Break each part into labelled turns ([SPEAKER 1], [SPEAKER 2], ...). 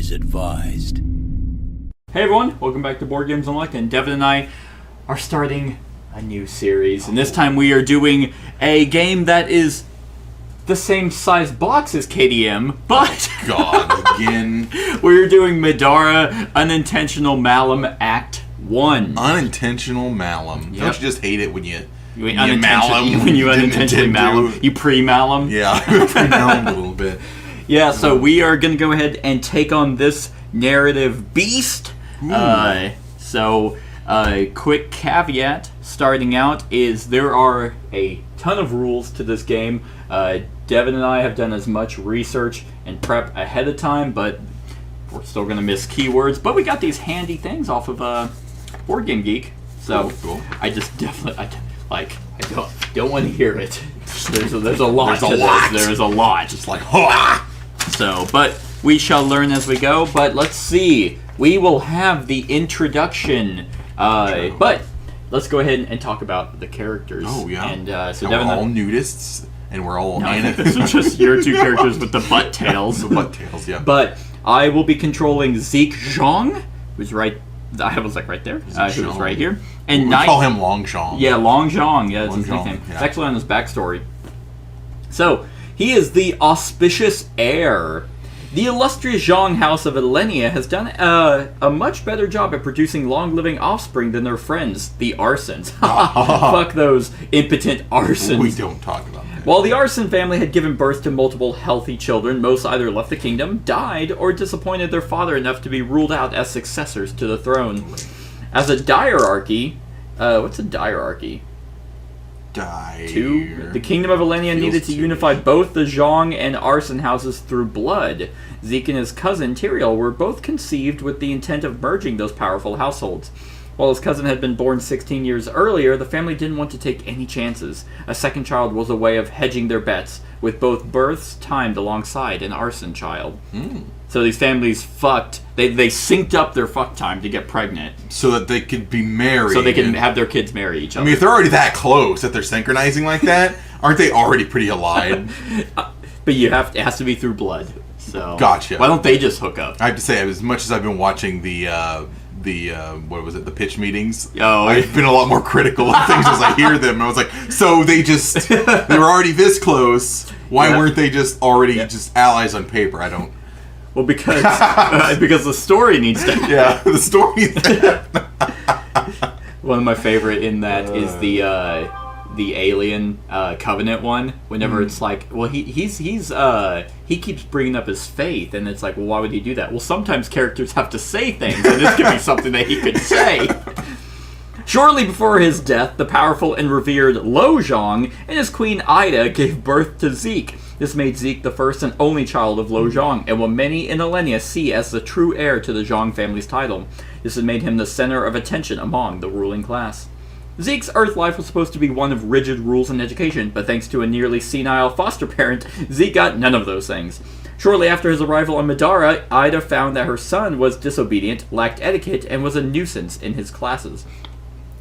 [SPEAKER 1] is advised.
[SPEAKER 2] Hey everyone, welcome back to Board Games Unlocked, and Devin and I are starting a new series, and this time we are doing a game that is the same size box as KDM, but
[SPEAKER 3] God, again.
[SPEAKER 2] We're doing Midara, Unintentional Malum, Act 1.
[SPEAKER 3] Unintentional Malum.
[SPEAKER 2] Yep.
[SPEAKER 3] Don't you just hate it when you
[SPEAKER 2] Malum? When you unintentionally Malum. You pre-Malum?
[SPEAKER 3] Yeah, pre-Malum a little bit.
[SPEAKER 2] Yeah, so we are going to go ahead and take on this narrative beast. Quick caveat starting out is there are a ton of rules to this game. Devin and I have done as much research and prep ahead of time, but we're still going to miss keywords. But we got these handy things off of Board Game Geek, so
[SPEAKER 3] cool.
[SPEAKER 2] I just definitely I don't want to hear it. There's a lot. There's a lot.
[SPEAKER 3] Just like Hwah!
[SPEAKER 2] So, but we shall learn as we go. But let's see. We will have the introduction. But let's go ahead and talk about the characters.
[SPEAKER 3] Oh yeah.
[SPEAKER 2] And
[SPEAKER 3] so Devin, we're all nudists, and we're all.
[SPEAKER 2] This is just your two characters with the butt tails.
[SPEAKER 3] The butt tails, yeah.
[SPEAKER 2] But I will be controlling Zeke Zhang, who's right. I was like right there. Who's right here. And
[SPEAKER 3] we call him Long Zhang.
[SPEAKER 2] Yeah, Long Zhang. Yeah, that's his
[SPEAKER 3] Zhang,
[SPEAKER 2] nickname.
[SPEAKER 3] yeah.
[SPEAKER 2] It's actually on his backstory. So he is the auspicious heir. The illustrious Zhang House of Elenia has done a much better job at producing long-living offspring than their friends, the Arsons. Fuck those impotent Arsons.
[SPEAKER 3] We don't talk about that.
[SPEAKER 2] While the Arson family had given birth to multiple healthy children, most either left the kingdom, died, or disappointed their father enough to be ruled out as successors to the throne. As a diarchy, what's a diarchy? The kingdom of Elenia needed to unify both the Zhang and Arson houses through blood. Zeke and his cousin Tyrael were both conceived with the intent of merging those powerful households. While his cousin had been born 16 years earlier, the family didn't want to take any chances. A second child was a way of hedging their bets, with both births timed alongside an Arson child. So these families fucked. They synced up their fuck time to get pregnant.
[SPEAKER 3] So that they could be married.
[SPEAKER 2] So they can have their kids marry each other.
[SPEAKER 3] I mean, if they're already that close that they're synchronizing like that, aren't they already pretty allied?
[SPEAKER 2] But it has to be through blood. So
[SPEAKER 3] gotcha.
[SPEAKER 2] Why don't they just hook up?
[SPEAKER 3] I have to say, as much as I've been watching the the pitch meetings,
[SPEAKER 2] Oh,
[SPEAKER 3] I've been a lot more critical of things as I hear them. I was like, so they were already this close. Why weren't they just already just allies on paper? I don't.
[SPEAKER 2] Well, because the story needs to.
[SPEAKER 3] Yeah, the story.
[SPEAKER 2] One of my favorite in that is the Alien Covenant one. Whenever it's like, well, he keeps bringing up his faith, and it's like, well, why would he do that? Well, sometimes characters have to say things, and this could be something that he could say. Shortly before his death, the powerful and revered Lo Zhang and his queen Ida gave birth to Zeke. This made Zeke the first and only child of Lo Zhang, and what many in Elenia see as the true heir to the Zhang family's title. This has made him the center of attention among the ruling class. Zeke's Earth life was supposed to be one of rigid rules and education, but thanks to a nearly senile foster parent, Zeke got none of those things. Shortly after his arrival on Midara, Ida found that her son was disobedient, lacked etiquette, and was a nuisance in his classes.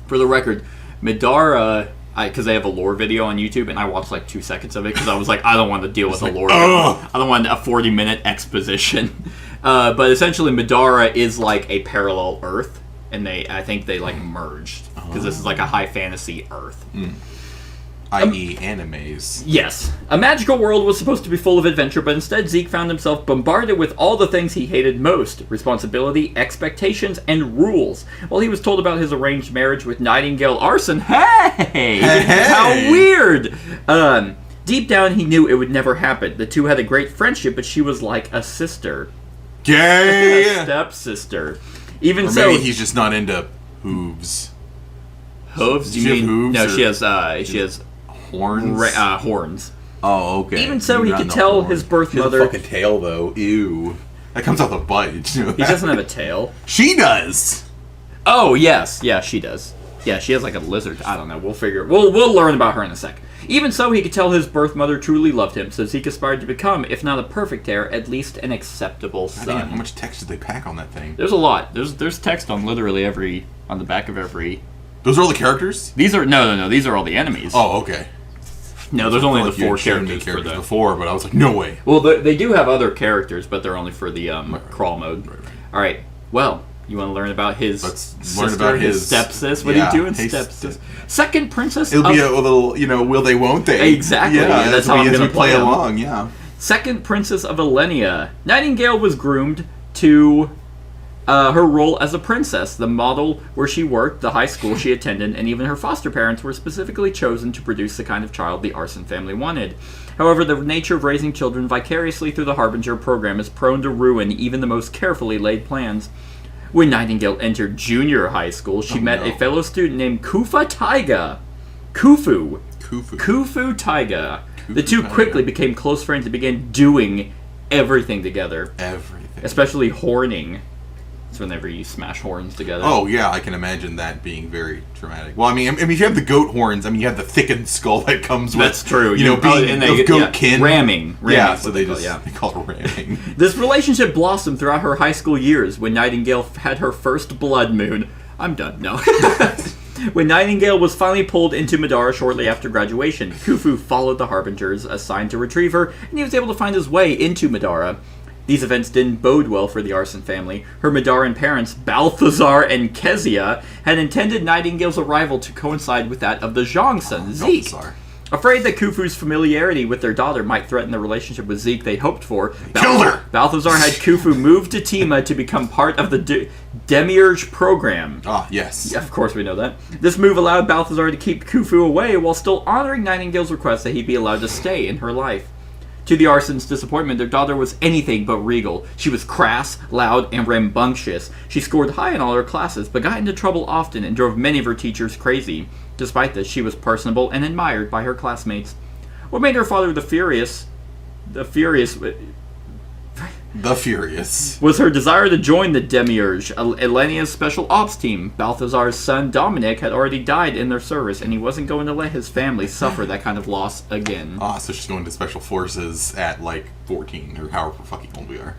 [SPEAKER 2] For the record, Midara, because they have a lore video on YouTube, and I watched like 2 seconds of it because I was like, I don't want to deal with a lore video. I don't want a 40-minute exposition. But essentially, Midara is like a parallel Earth. And I think they like merged because this is like a high fantasy Earth,
[SPEAKER 3] i.e., animes.
[SPEAKER 2] Yes, a magical world was supposed to be full of adventure, but instead Zeke found himself bombarded with all the things he hated most: responsibility, expectations, and rules. While he was told about his arranged marriage with Nightingale Arson, hey, how weird! Deep down, he knew it would never happen. The two had a great friendship, but she was like a sister,
[SPEAKER 3] Gay,
[SPEAKER 2] a stepsister.
[SPEAKER 3] Or maybe he's just not into hooves.
[SPEAKER 2] Hooves?
[SPEAKER 3] You mean hooves?
[SPEAKER 2] No, she has
[SPEAKER 3] horns.
[SPEAKER 2] Horns.
[SPEAKER 3] Oh, okay.
[SPEAKER 2] Even so, he could tell his birth mother.
[SPEAKER 3] She has a fucking tail, though. Ew. That comes out the butt. Did you know that?
[SPEAKER 2] He doesn't have a tail.
[SPEAKER 3] She does.
[SPEAKER 2] Oh yes, yeah, she does. Yeah, she has like a lizard. I don't know. We'll figure. We'll learn about her in a sec. Even so, he could tell his birth mother truly loved him, so Zeke aspired to become, if not a perfect heir, at least an acceptable son.
[SPEAKER 3] How much text did they pack on that thing?
[SPEAKER 2] There's a lot. There's text on literally on the back of every.
[SPEAKER 3] Those are all the characters?
[SPEAKER 2] These are no. These are all the enemies.
[SPEAKER 3] Oh, okay.
[SPEAKER 2] No, there's only the
[SPEAKER 3] Like you had
[SPEAKER 2] 4
[SPEAKER 3] shown me
[SPEAKER 2] characters for that.
[SPEAKER 3] before, but I was like, no way.
[SPEAKER 2] Well, they do have other characters, but they're only for the crawl mode.
[SPEAKER 3] Right.
[SPEAKER 2] All right. Well, you want to learn about his
[SPEAKER 3] Let's
[SPEAKER 2] sister,
[SPEAKER 3] learn about
[SPEAKER 2] his
[SPEAKER 3] his
[SPEAKER 2] stepsis? What
[SPEAKER 3] yeah,
[SPEAKER 2] are you doing,
[SPEAKER 3] his
[SPEAKER 2] stepsis? Second princess.
[SPEAKER 3] It'll be a little, will they, won't they?
[SPEAKER 2] Exactly.
[SPEAKER 3] Yeah,
[SPEAKER 2] That's how I'm
[SPEAKER 3] as
[SPEAKER 2] gonna
[SPEAKER 3] we play
[SPEAKER 2] play 'em.
[SPEAKER 3] along. Yeah.
[SPEAKER 2] Second princess of Elenia. Nightingale was groomed to her role as a princess. The model where she worked, the high school she attended, and even her foster parents were specifically chosen to produce the kind of child the Arson family wanted. However, the nature of raising children vicariously through the Harbinger program is prone to ruin even the most carefully laid plans. When Nightingale entered junior high school, she met a fellow student named Kufa Taiga. Kufu Taiga. The two quickly became close friends and began doing everything together.
[SPEAKER 3] Everything.
[SPEAKER 2] Especially horning. It's whenever you smash horns together.
[SPEAKER 3] Oh, yeah, I can imagine that being very traumatic. Well, I mean, if you have the goat horns, you have the thickened skull that comes with...
[SPEAKER 2] That's true.
[SPEAKER 3] Being of goat kin.
[SPEAKER 2] Ramming.
[SPEAKER 3] Yeah, so they call it ramming.
[SPEAKER 2] This relationship blossomed throughout her high school years when Nightingale had her first blood moon. I'm done. No. When Nightingale was finally pulled into Midara shortly after graduation, Khufu followed the Harbingers assigned to retrieve her, and he was able to find his way into Midara. These events didn't bode well for the Arson family. Her Midaran parents, Balthazar and Kezia, had intended Nightingale's arrival to coincide with that of the Zhang son, Zeke.
[SPEAKER 3] Balthazar.
[SPEAKER 2] Afraid that Khufu's familiarity with their daughter might threaten the relationship with Zeke they hoped for,
[SPEAKER 3] Killed her!
[SPEAKER 2] Balthazar had Khufu move to Tima to become part of the Demiurge program.
[SPEAKER 3] Ah, yes.
[SPEAKER 2] Yeah, of course we know that. This move allowed Balthazar to keep Khufu away while still honoring Nightingale's request that he be allowed to stay in her life. To the Arsons' disappointment, their daughter was anything but regal. She was crass, loud, and rambunctious. She scored high in all her classes, but got into trouble often and drove many of her teachers crazy. Despite this, she was personable and admired by her classmates. What made her father the Furious was her desire to join the Demiurge, Elenia's special ops team. Balthazar's son Dominic had already died in their service, and he wasn't going to let his family suffer that kind of loss again.
[SPEAKER 3] Ah, so she's going to special forces at 14 or however fucking old we are.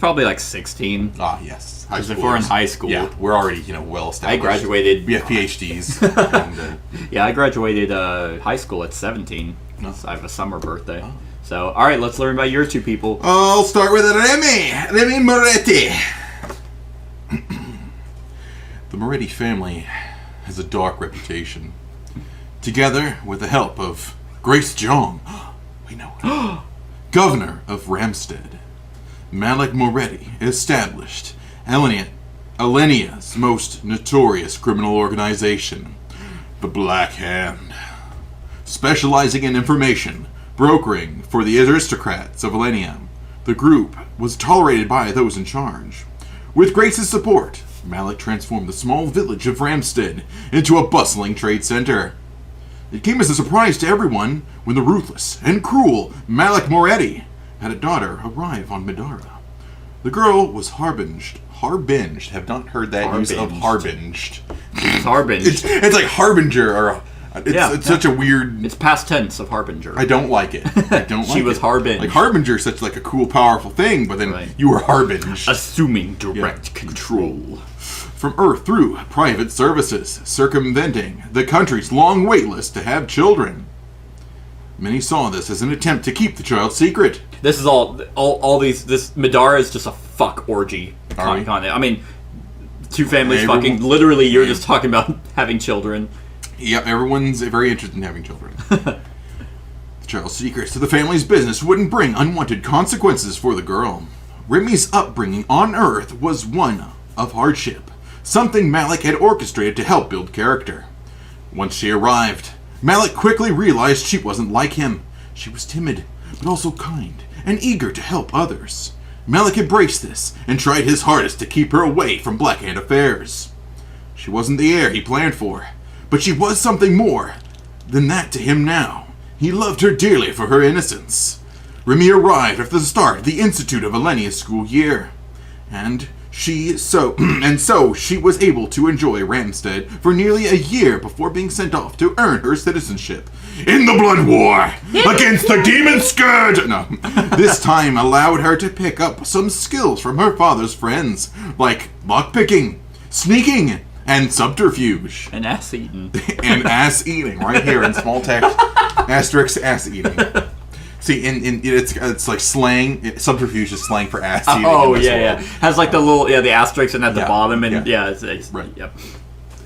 [SPEAKER 2] Probably 16.
[SPEAKER 3] Ah, yes.
[SPEAKER 2] Because if we're in high school,
[SPEAKER 3] yeah, we're already well established.
[SPEAKER 2] I graduated.
[SPEAKER 3] We have PhDs. and,
[SPEAKER 2] yeah, I graduated high school at 17.
[SPEAKER 3] No.
[SPEAKER 2] I have a summer birthday. Oh. So, all right, let's learn about your two people.
[SPEAKER 3] I'll start with Remy Moretti. The Moretti family has a dark reputation. Together, with the help of Grace Jong, we know her, governor of Ramstead, Malik Moretti established Elenia's most notorious criminal organization, the Black Hand, specializing in information brokering for the aristocrats of Elenia. The group was tolerated by those in charge. With Grace's support, Malik transformed the small village of Ramstead into a bustling trade center. It came as a surprise to everyone when the ruthless and cruel Malik Moretti had a daughter arrive on Midara. The girl was harbinged. Have not heard that use of harbinged.
[SPEAKER 2] Harbinged.
[SPEAKER 3] It's like harbinger or... It's such a weird...
[SPEAKER 2] It's past tense of harbinger.
[SPEAKER 3] I don't like it.
[SPEAKER 2] She was harbinged.
[SPEAKER 3] Like harbinger is such a cool, powerful thing, but then you were harbinged.
[SPEAKER 2] Assuming direct control.
[SPEAKER 3] From Earth through private services, circumventing the country's long wait list to have children. Many saw this as an attempt to keep the child secret.
[SPEAKER 2] This is all these... This Midara is just a fuck orgy. I mean, two families fucking... Literally, you're just talking about having children.
[SPEAKER 3] Yep, everyone's very interested in having children. The child's secrets to the family's business wouldn't bring unwanted consequences for the girl. Remy's upbringing on Earth was one of hardship, something Malik had orchestrated to help build character. Once she arrived, Malik quickly realized she wasn't like him. She was timid, but also kind and eager to help others. Malik embraced this and tried his hardest to keep her away from Black Hand affairs. She wasn't the heir he planned for, but she was something more than that to him now. He loved her dearly for her innocence. Remy arrived at the start of the Institute of Elenia's school year, and so she was able to enjoy Ramstead for nearly a year before being sent off to earn her citizenship. In the Blood War against the Demon Scourge! This time allowed her to pick up some skills from her father's friends, like lockpicking, sneaking, and subterfuge.
[SPEAKER 2] And ass eating.
[SPEAKER 3] And ass eating, right here in small text. Asterisk ass eating. See, it's like slang. Subterfuge is slang for ass eating.
[SPEAKER 2] Oh yeah. Has like the little the asterisk and at the bottom and it's
[SPEAKER 3] right.
[SPEAKER 2] Yep.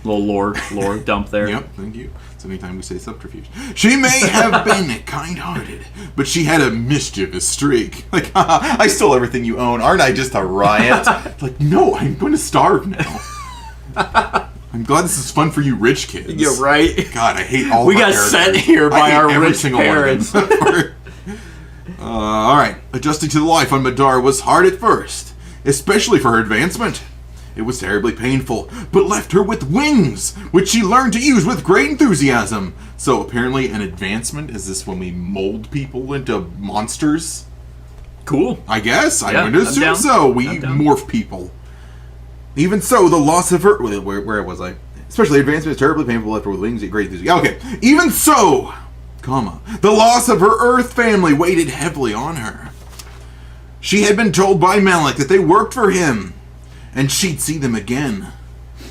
[SPEAKER 2] Little lore dump there.
[SPEAKER 3] Yep. Thank you. So anytime we say subterfuge, she may have been kind-hearted, but she had a mischievous streak. Like, I stole everything you own. Aren't I just a riot? Like, no, I'm going to starve now. I'm glad this is fun for you rich kids.
[SPEAKER 2] You're right.
[SPEAKER 3] God, I hate all
[SPEAKER 2] we
[SPEAKER 3] of our
[SPEAKER 2] got sent here by our rich parents.
[SPEAKER 3] All right. Adjusting to the life on Midara was hard at first, especially for her advancement. It was terribly painful, but left her with wings, which she learned to use with great enthusiasm. So apparently an advancement is this when we mold people into monsters?
[SPEAKER 2] Cool.
[SPEAKER 3] I guess.
[SPEAKER 2] Yeah,
[SPEAKER 3] I'm going to assume so. We morph people. Even so, the loss of her... Where was I? Especially advancement is terribly painful, left her with wings, great enthusiasm. Okay. Even so, the loss of her Earth family weighted heavily on her. She had been told by Malik that they worked for him, and she'd see them again.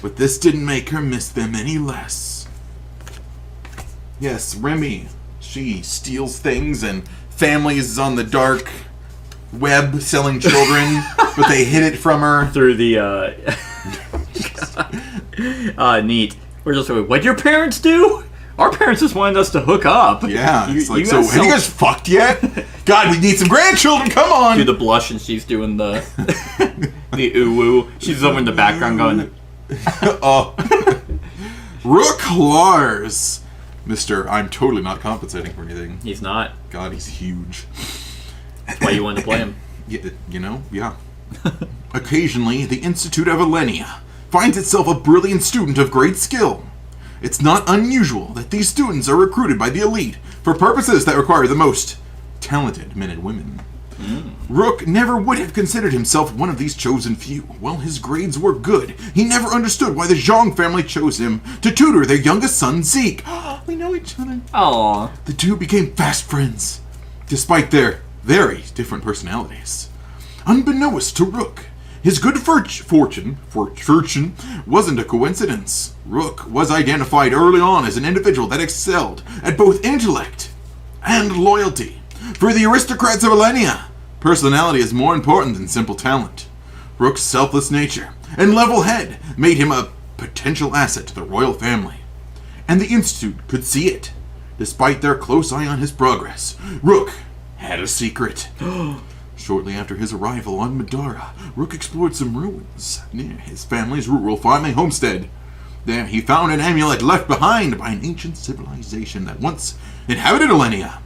[SPEAKER 3] But this didn't make her miss them any less. Yes, Remy. She steals things and families on the dark web selling children, but they hid it from her.
[SPEAKER 2] Through the, neat. We're just like, what'd your parents do? Our parents just wanted us to hook up.
[SPEAKER 3] Yeah. It's like, so have you guys fucked yet? God, we need some grandchildren, come on!
[SPEAKER 2] Do the blush and she's doing the the ooh-woo. She's over in the background going...
[SPEAKER 3] Oh. Rook Lars. Mr. I'm totally not compensating for anything.
[SPEAKER 2] He's not.
[SPEAKER 3] God, he's huge.
[SPEAKER 2] That's why you wanted to play him.
[SPEAKER 3] Yeah. Occasionally, the Institute of Elenia finds itself a brilliant student of great skill. It's not unusual that these students are recruited by the elite for purposes that require the most talented men and women. Rook never would have considered himself one of these chosen few. While his grades were good, he never understood why the Zhang family chose him to tutor their youngest son, Zeke. We know each other.
[SPEAKER 2] Aww.
[SPEAKER 3] The two became fast friends, despite their very different personalities. Unbeknownst to Rook, his good fortune wasn't a coincidence. Rook was identified early on as an individual that excelled at both intellect and loyalty. For the aristocrats of Elenia, personality is more important than simple talent. Rook's selfless nature and level head made him a potential asset to the royal family. And the Institute could see it. Despite their close eye on his progress, Rook had a secret. Shortly after his arrival on Midara, Rook explored some ruins near his family's rural farming homestead. There he found an amulet left behind by an ancient civilization that once inhabited Elenia.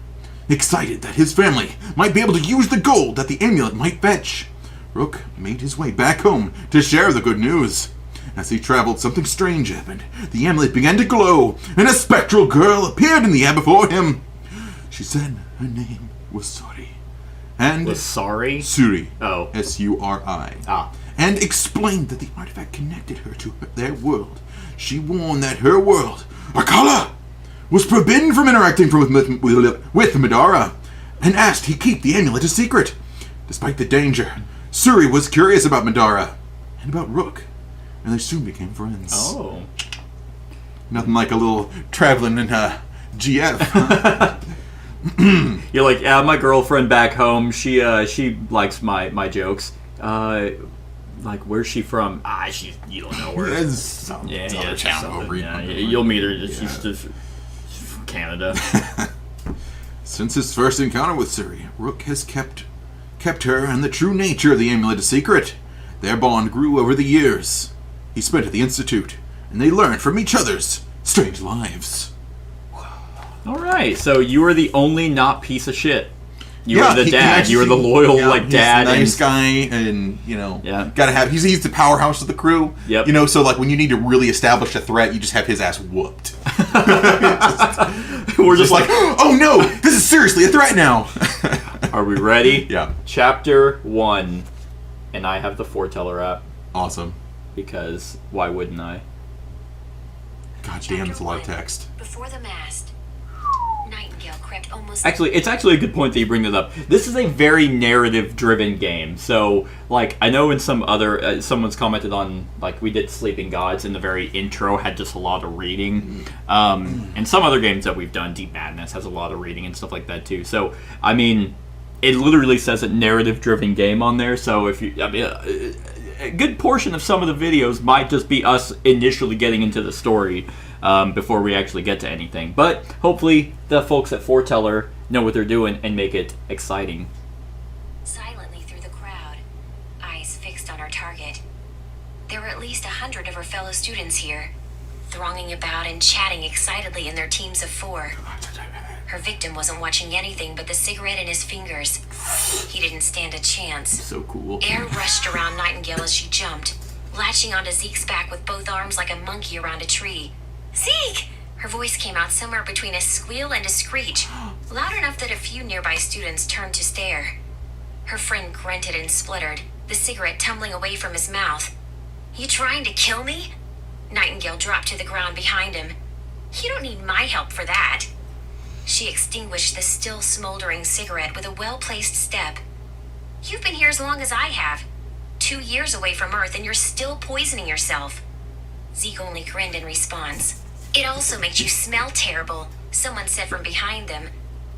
[SPEAKER 3] Excited that his family might be able to use the gold that the amulet might fetch, Rook made his way back home to share the good news. As he traveled, something strange happened. The amulet began to glow, and a spectral girl appeared in the air before him. She said her name was Suri. And
[SPEAKER 2] was sorry?
[SPEAKER 3] Suri.
[SPEAKER 2] Oh.
[SPEAKER 3] S-U-R-I. And explained that the artifact connected her to their world. She warned that her world, Akala, was forbidden from interacting with Midara, and asked he keep the amulet a secret. Despite the danger, Suri was curious about Midara and about Rook, and they soon became friends.
[SPEAKER 2] Oh.
[SPEAKER 3] Nothing like a little traveling in GF.
[SPEAKER 2] You're like, yeah, my girlfriend back home, she likes my jokes. Like, where's she from? You don't know where.
[SPEAKER 3] It's some other town over.
[SPEAKER 2] You'll meet her. She's just from Canada.
[SPEAKER 3] Since his first encounter with Suri, Rook has kept her and the true nature of the amulet a secret. Their bond grew over the years. He spent at the Institute, and they learned from each other's strange lives.
[SPEAKER 2] Alright, so you were the only not piece of shit. You were the dad.
[SPEAKER 3] Actually,
[SPEAKER 2] you were the loyal dad.
[SPEAKER 3] He's a nice guy, and gotta have. He's the powerhouse of the crew.
[SPEAKER 2] Yep.
[SPEAKER 3] So like when you need to really establish a threat, you just have his ass whooped.
[SPEAKER 2] We're just like,
[SPEAKER 3] oh no, this is seriously a threat now.
[SPEAKER 2] Are we ready?
[SPEAKER 3] Yeah.
[SPEAKER 2] Chapter 1, and I have the foreteller app.
[SPEAKER 3] Awesome.
[SPEAKER 2] Because why wouldn't I?
[SPEAKER 3] God damn, it's a lot of text.
[SPEAKER 1] Before the mast. Nightingale. Nightingale crept almost...
[SPEAKER 2] Actually, it's actually a good point that you bring that up. This is a very narrative-driven game. So, like, I know in some other... someone's commented on, like, we did Sleeping Gods, and the very intro had just a lot of reading. And some other games that we've done, Deep Madness, has a lot of reading and stuff like that, too. So, I mean, it literally says a narrative-driven game on there, so if you... I mean, a good portion of some of the videos might just be us initially getting into the story before we actually get to anything. But hopefully the folks at Foreteller know what they're doing and make it exciting.
[SPEAKER 1] Silently through the crowd, eyes fixed on our target. There were at least 100 of her fellow students here, thronging about and chatting excitedly in their teams of 4. Her victim wasn't watching anything but the cigarette in his fingers. He didn't stand a chance.
[SPEAKER 2] So cool.
[SPEAKER 1] Air rushed around Nightingale as she jumped, latching onto Zeke's back with both arms like a monkey around a tree. Zeke! Her voice came out somewhere between a squeal and a screech, loud enough that a few nearby students turned to stare. Her friend grunted and spluttered, the cigarette tumbling away from his mouth. You trying to kill me? Nightingale dropped to the ground behind him. You don't need my help for that. She extinguished the still smoldering cigarette with a well-placed step. You've been here as long as I have. 2 years away from Earth and you're still poisoning yourself. Zeke only grinned in response. It also makes you smell terrible, someone said from behind them.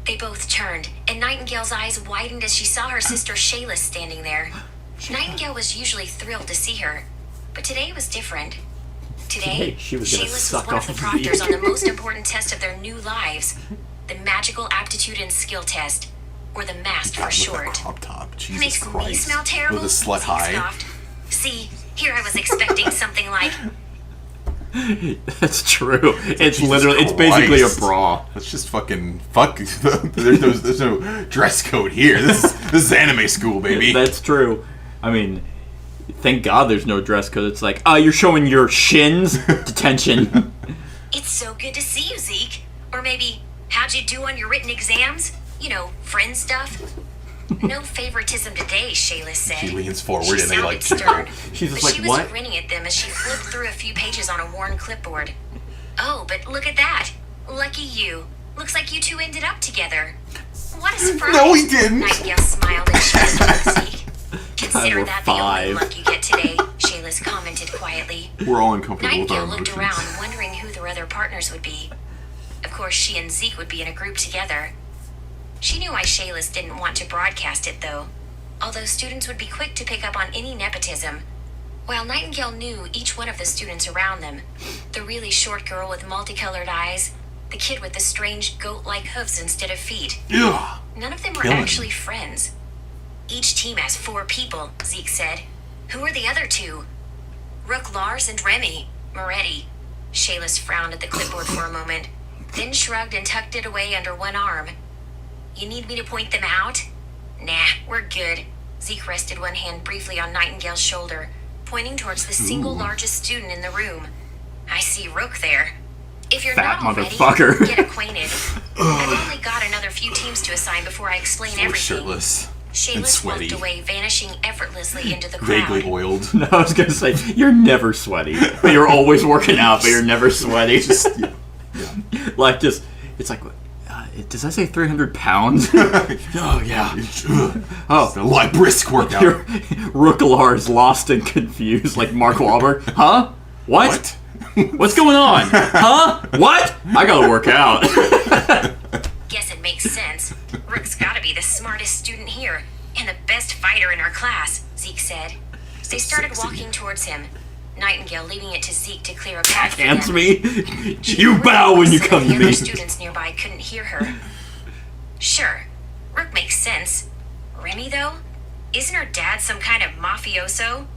[SPEAKER 1] They both turned, and Nightingale's eyes widened as she saw her sister Shayla standing there. Nightingale was usually thrilled to see her, but today was different. Today,
[SPEAKER 2] She was gonna
[SPEAKER 1] Shayla was
[SPEAKER 2] suck
[SPEAKER 1] one of
[SPEAKER 2] off
[SPEAKER 1] the
[SPEAKER 2] of
[SPEAKER 1] proctors
[SPEAKER 2] Zeke.
[SPEAKER 1] on the most important test of their new lives, the Magical Aptitude and Skill Test, or the Mast for
[SPEAKER 3] God, look at that
[SPEAKER 1] short.
[SPEAKER 3] crop top. Jesus
[SPEAKER 1] Makes me
[SPEAKER 3] Christ.
[SPEAKER 1] smell terrible?
[SPEAKER 3] With a slut
[SPEAKER 1] Zeke
[SPEAKER 3] high.
[SPEAKER 1] scoffed. See, here I was expecting something like...
[SPEAKER 2] That's true. It's
[SPEAKER 3] Jesus
[SPEAKER 2] literally, it's basically a
[SPEAKER 3] Christ.
[SPEAKER 2] bra.
[SPEAKER 3] Let's just fucking fuck. There's no dress code here. This is anime school, baby.
[SPEAKER 2] That's true. I mean, thank God there's no dress code. It's like, you're showing your shins? Detention.
[SPEAKER 1] It's so good to see you, Zeke. Or maybe, how'd you do on your written exams? You know, friend stuff. No favoritism today, Shayla said.
[SPEAKER 3] She leans forward
[SPEAKER 1] She
[SPEAKER 3] and they like
[SPEAKER 1] sounded
[SPEAKER 3] tickle.
[SPEAKER 1] stern,
[SPEAKER 2] She's just
[SPEAKER 1] but
[SPEAKER 2] like,
[SPEAKER 1] she was
[SPEAKER 2] what?
[SPEAKER 1] grinning at them as she flipped through a few pages on a worn clipboard. Oh, but look at that. Lucky you. Looks like you two ended up together. What a surprise.
[SPEAKER 3] No, we didn't.
[SPEAKER 1] Nightingale smiled and showed Zeke. Consider
[SPEAKER 2] we're
[SPEAKER 1] that the only
[SPEAKER 2] 5.
[SPEAKER 1] luck you get today, Shayla's commented quietly.
[SPEAKER 3] We're all uncomfortable with our
[SPEAKER 1] Nightingale looked
[SPEAKER 3] emotions.
[SPEAKER 1] around, wondering who their other partners would be. Of course, she and Zeke would be in a group together. She knew why Shayla's didn't want to broadcast it, though, although students would be quick to pick up on any nepotism. While Nightingale knew each one of the students around them, the really short girl with multicolored eyes, the kid with the strange goat-like hoofs instead of feet,
[SPEAKER 3] Ugh.
[SPEAKER 1] none of them were
[SPEAKER 3] Killing.
[SPEAKER 1] actually friends. Each team has 4 people, Zeke said. Who are the other 2? Rook, Lars, and Remy. Moretti. Shayla's frowned at the clipboard for a moment, then shrugged and tucked it away under one arm. You need me to point them out? Nah, we're good. Zeke rested one hand briefly on Nightingale's shoulder, pointing towards the single largest student in the room. I see Rook there. If you're
[SPEAKER 2] Fat
[SPEAKER 1] not already,
[SPEAKER 2] motherfucker.
[SPEAKER 1] get acquainted. I've only got another few teams to assign before I explain
[SPEAKER 3] We're
[SPEAKER 1] everything.
[SPEAKER 3] shirtless and
[SPEAKER 1] Shayla
[SPEAKER 3] sweaty,
[SPEAKER 1] walked away, vanishing effortlessly into the crowd.
[SPEAKER 3] vaguely oiled.
[SPEAKER 2] No, I was gonna say, you're never sweaty. But you're always working out, but you're never sweaty.
[SPEAKER 3] Yeah.
[SPEAKER 2] Like, just, it's like, does that say 300 pounds? Oh, yeah. Oh,
[SPEAKER 3] A light brisk workout.
[SPEAKER 2] your Rooklar lost and confused, like Mark Wahlberg. Huh? What? What's going on? Huh? What? I gotta work out.
[SPEAKER 1] Guess it makes sense. Rook's gotta be the smartest student here, and the best fighter in our class, Zeke said. They started
[SPEAKER 3] Sexy.
[SPEAKER 1] walking towards him, Nightingale leaving it to Zeke to clear a path for
[SPEAKER 2] Hands
[SPEAKER 1] them.
[SPEAKER 2] me.
[SPEAKER 1] She
[SPEAKER 2] You bow when you
[SPEAKER 1] so
[SPEAKER 2] come
[SPEAKER 1] the
[SPEAKER 2] to
[SPEAKER 1] other
[SPEAKER 2] me.
[SPEAKER 1] students nearby couldn't hear her. Sure, Rook makes sense. Remy, though? Isn't her dad some kind of mafioso?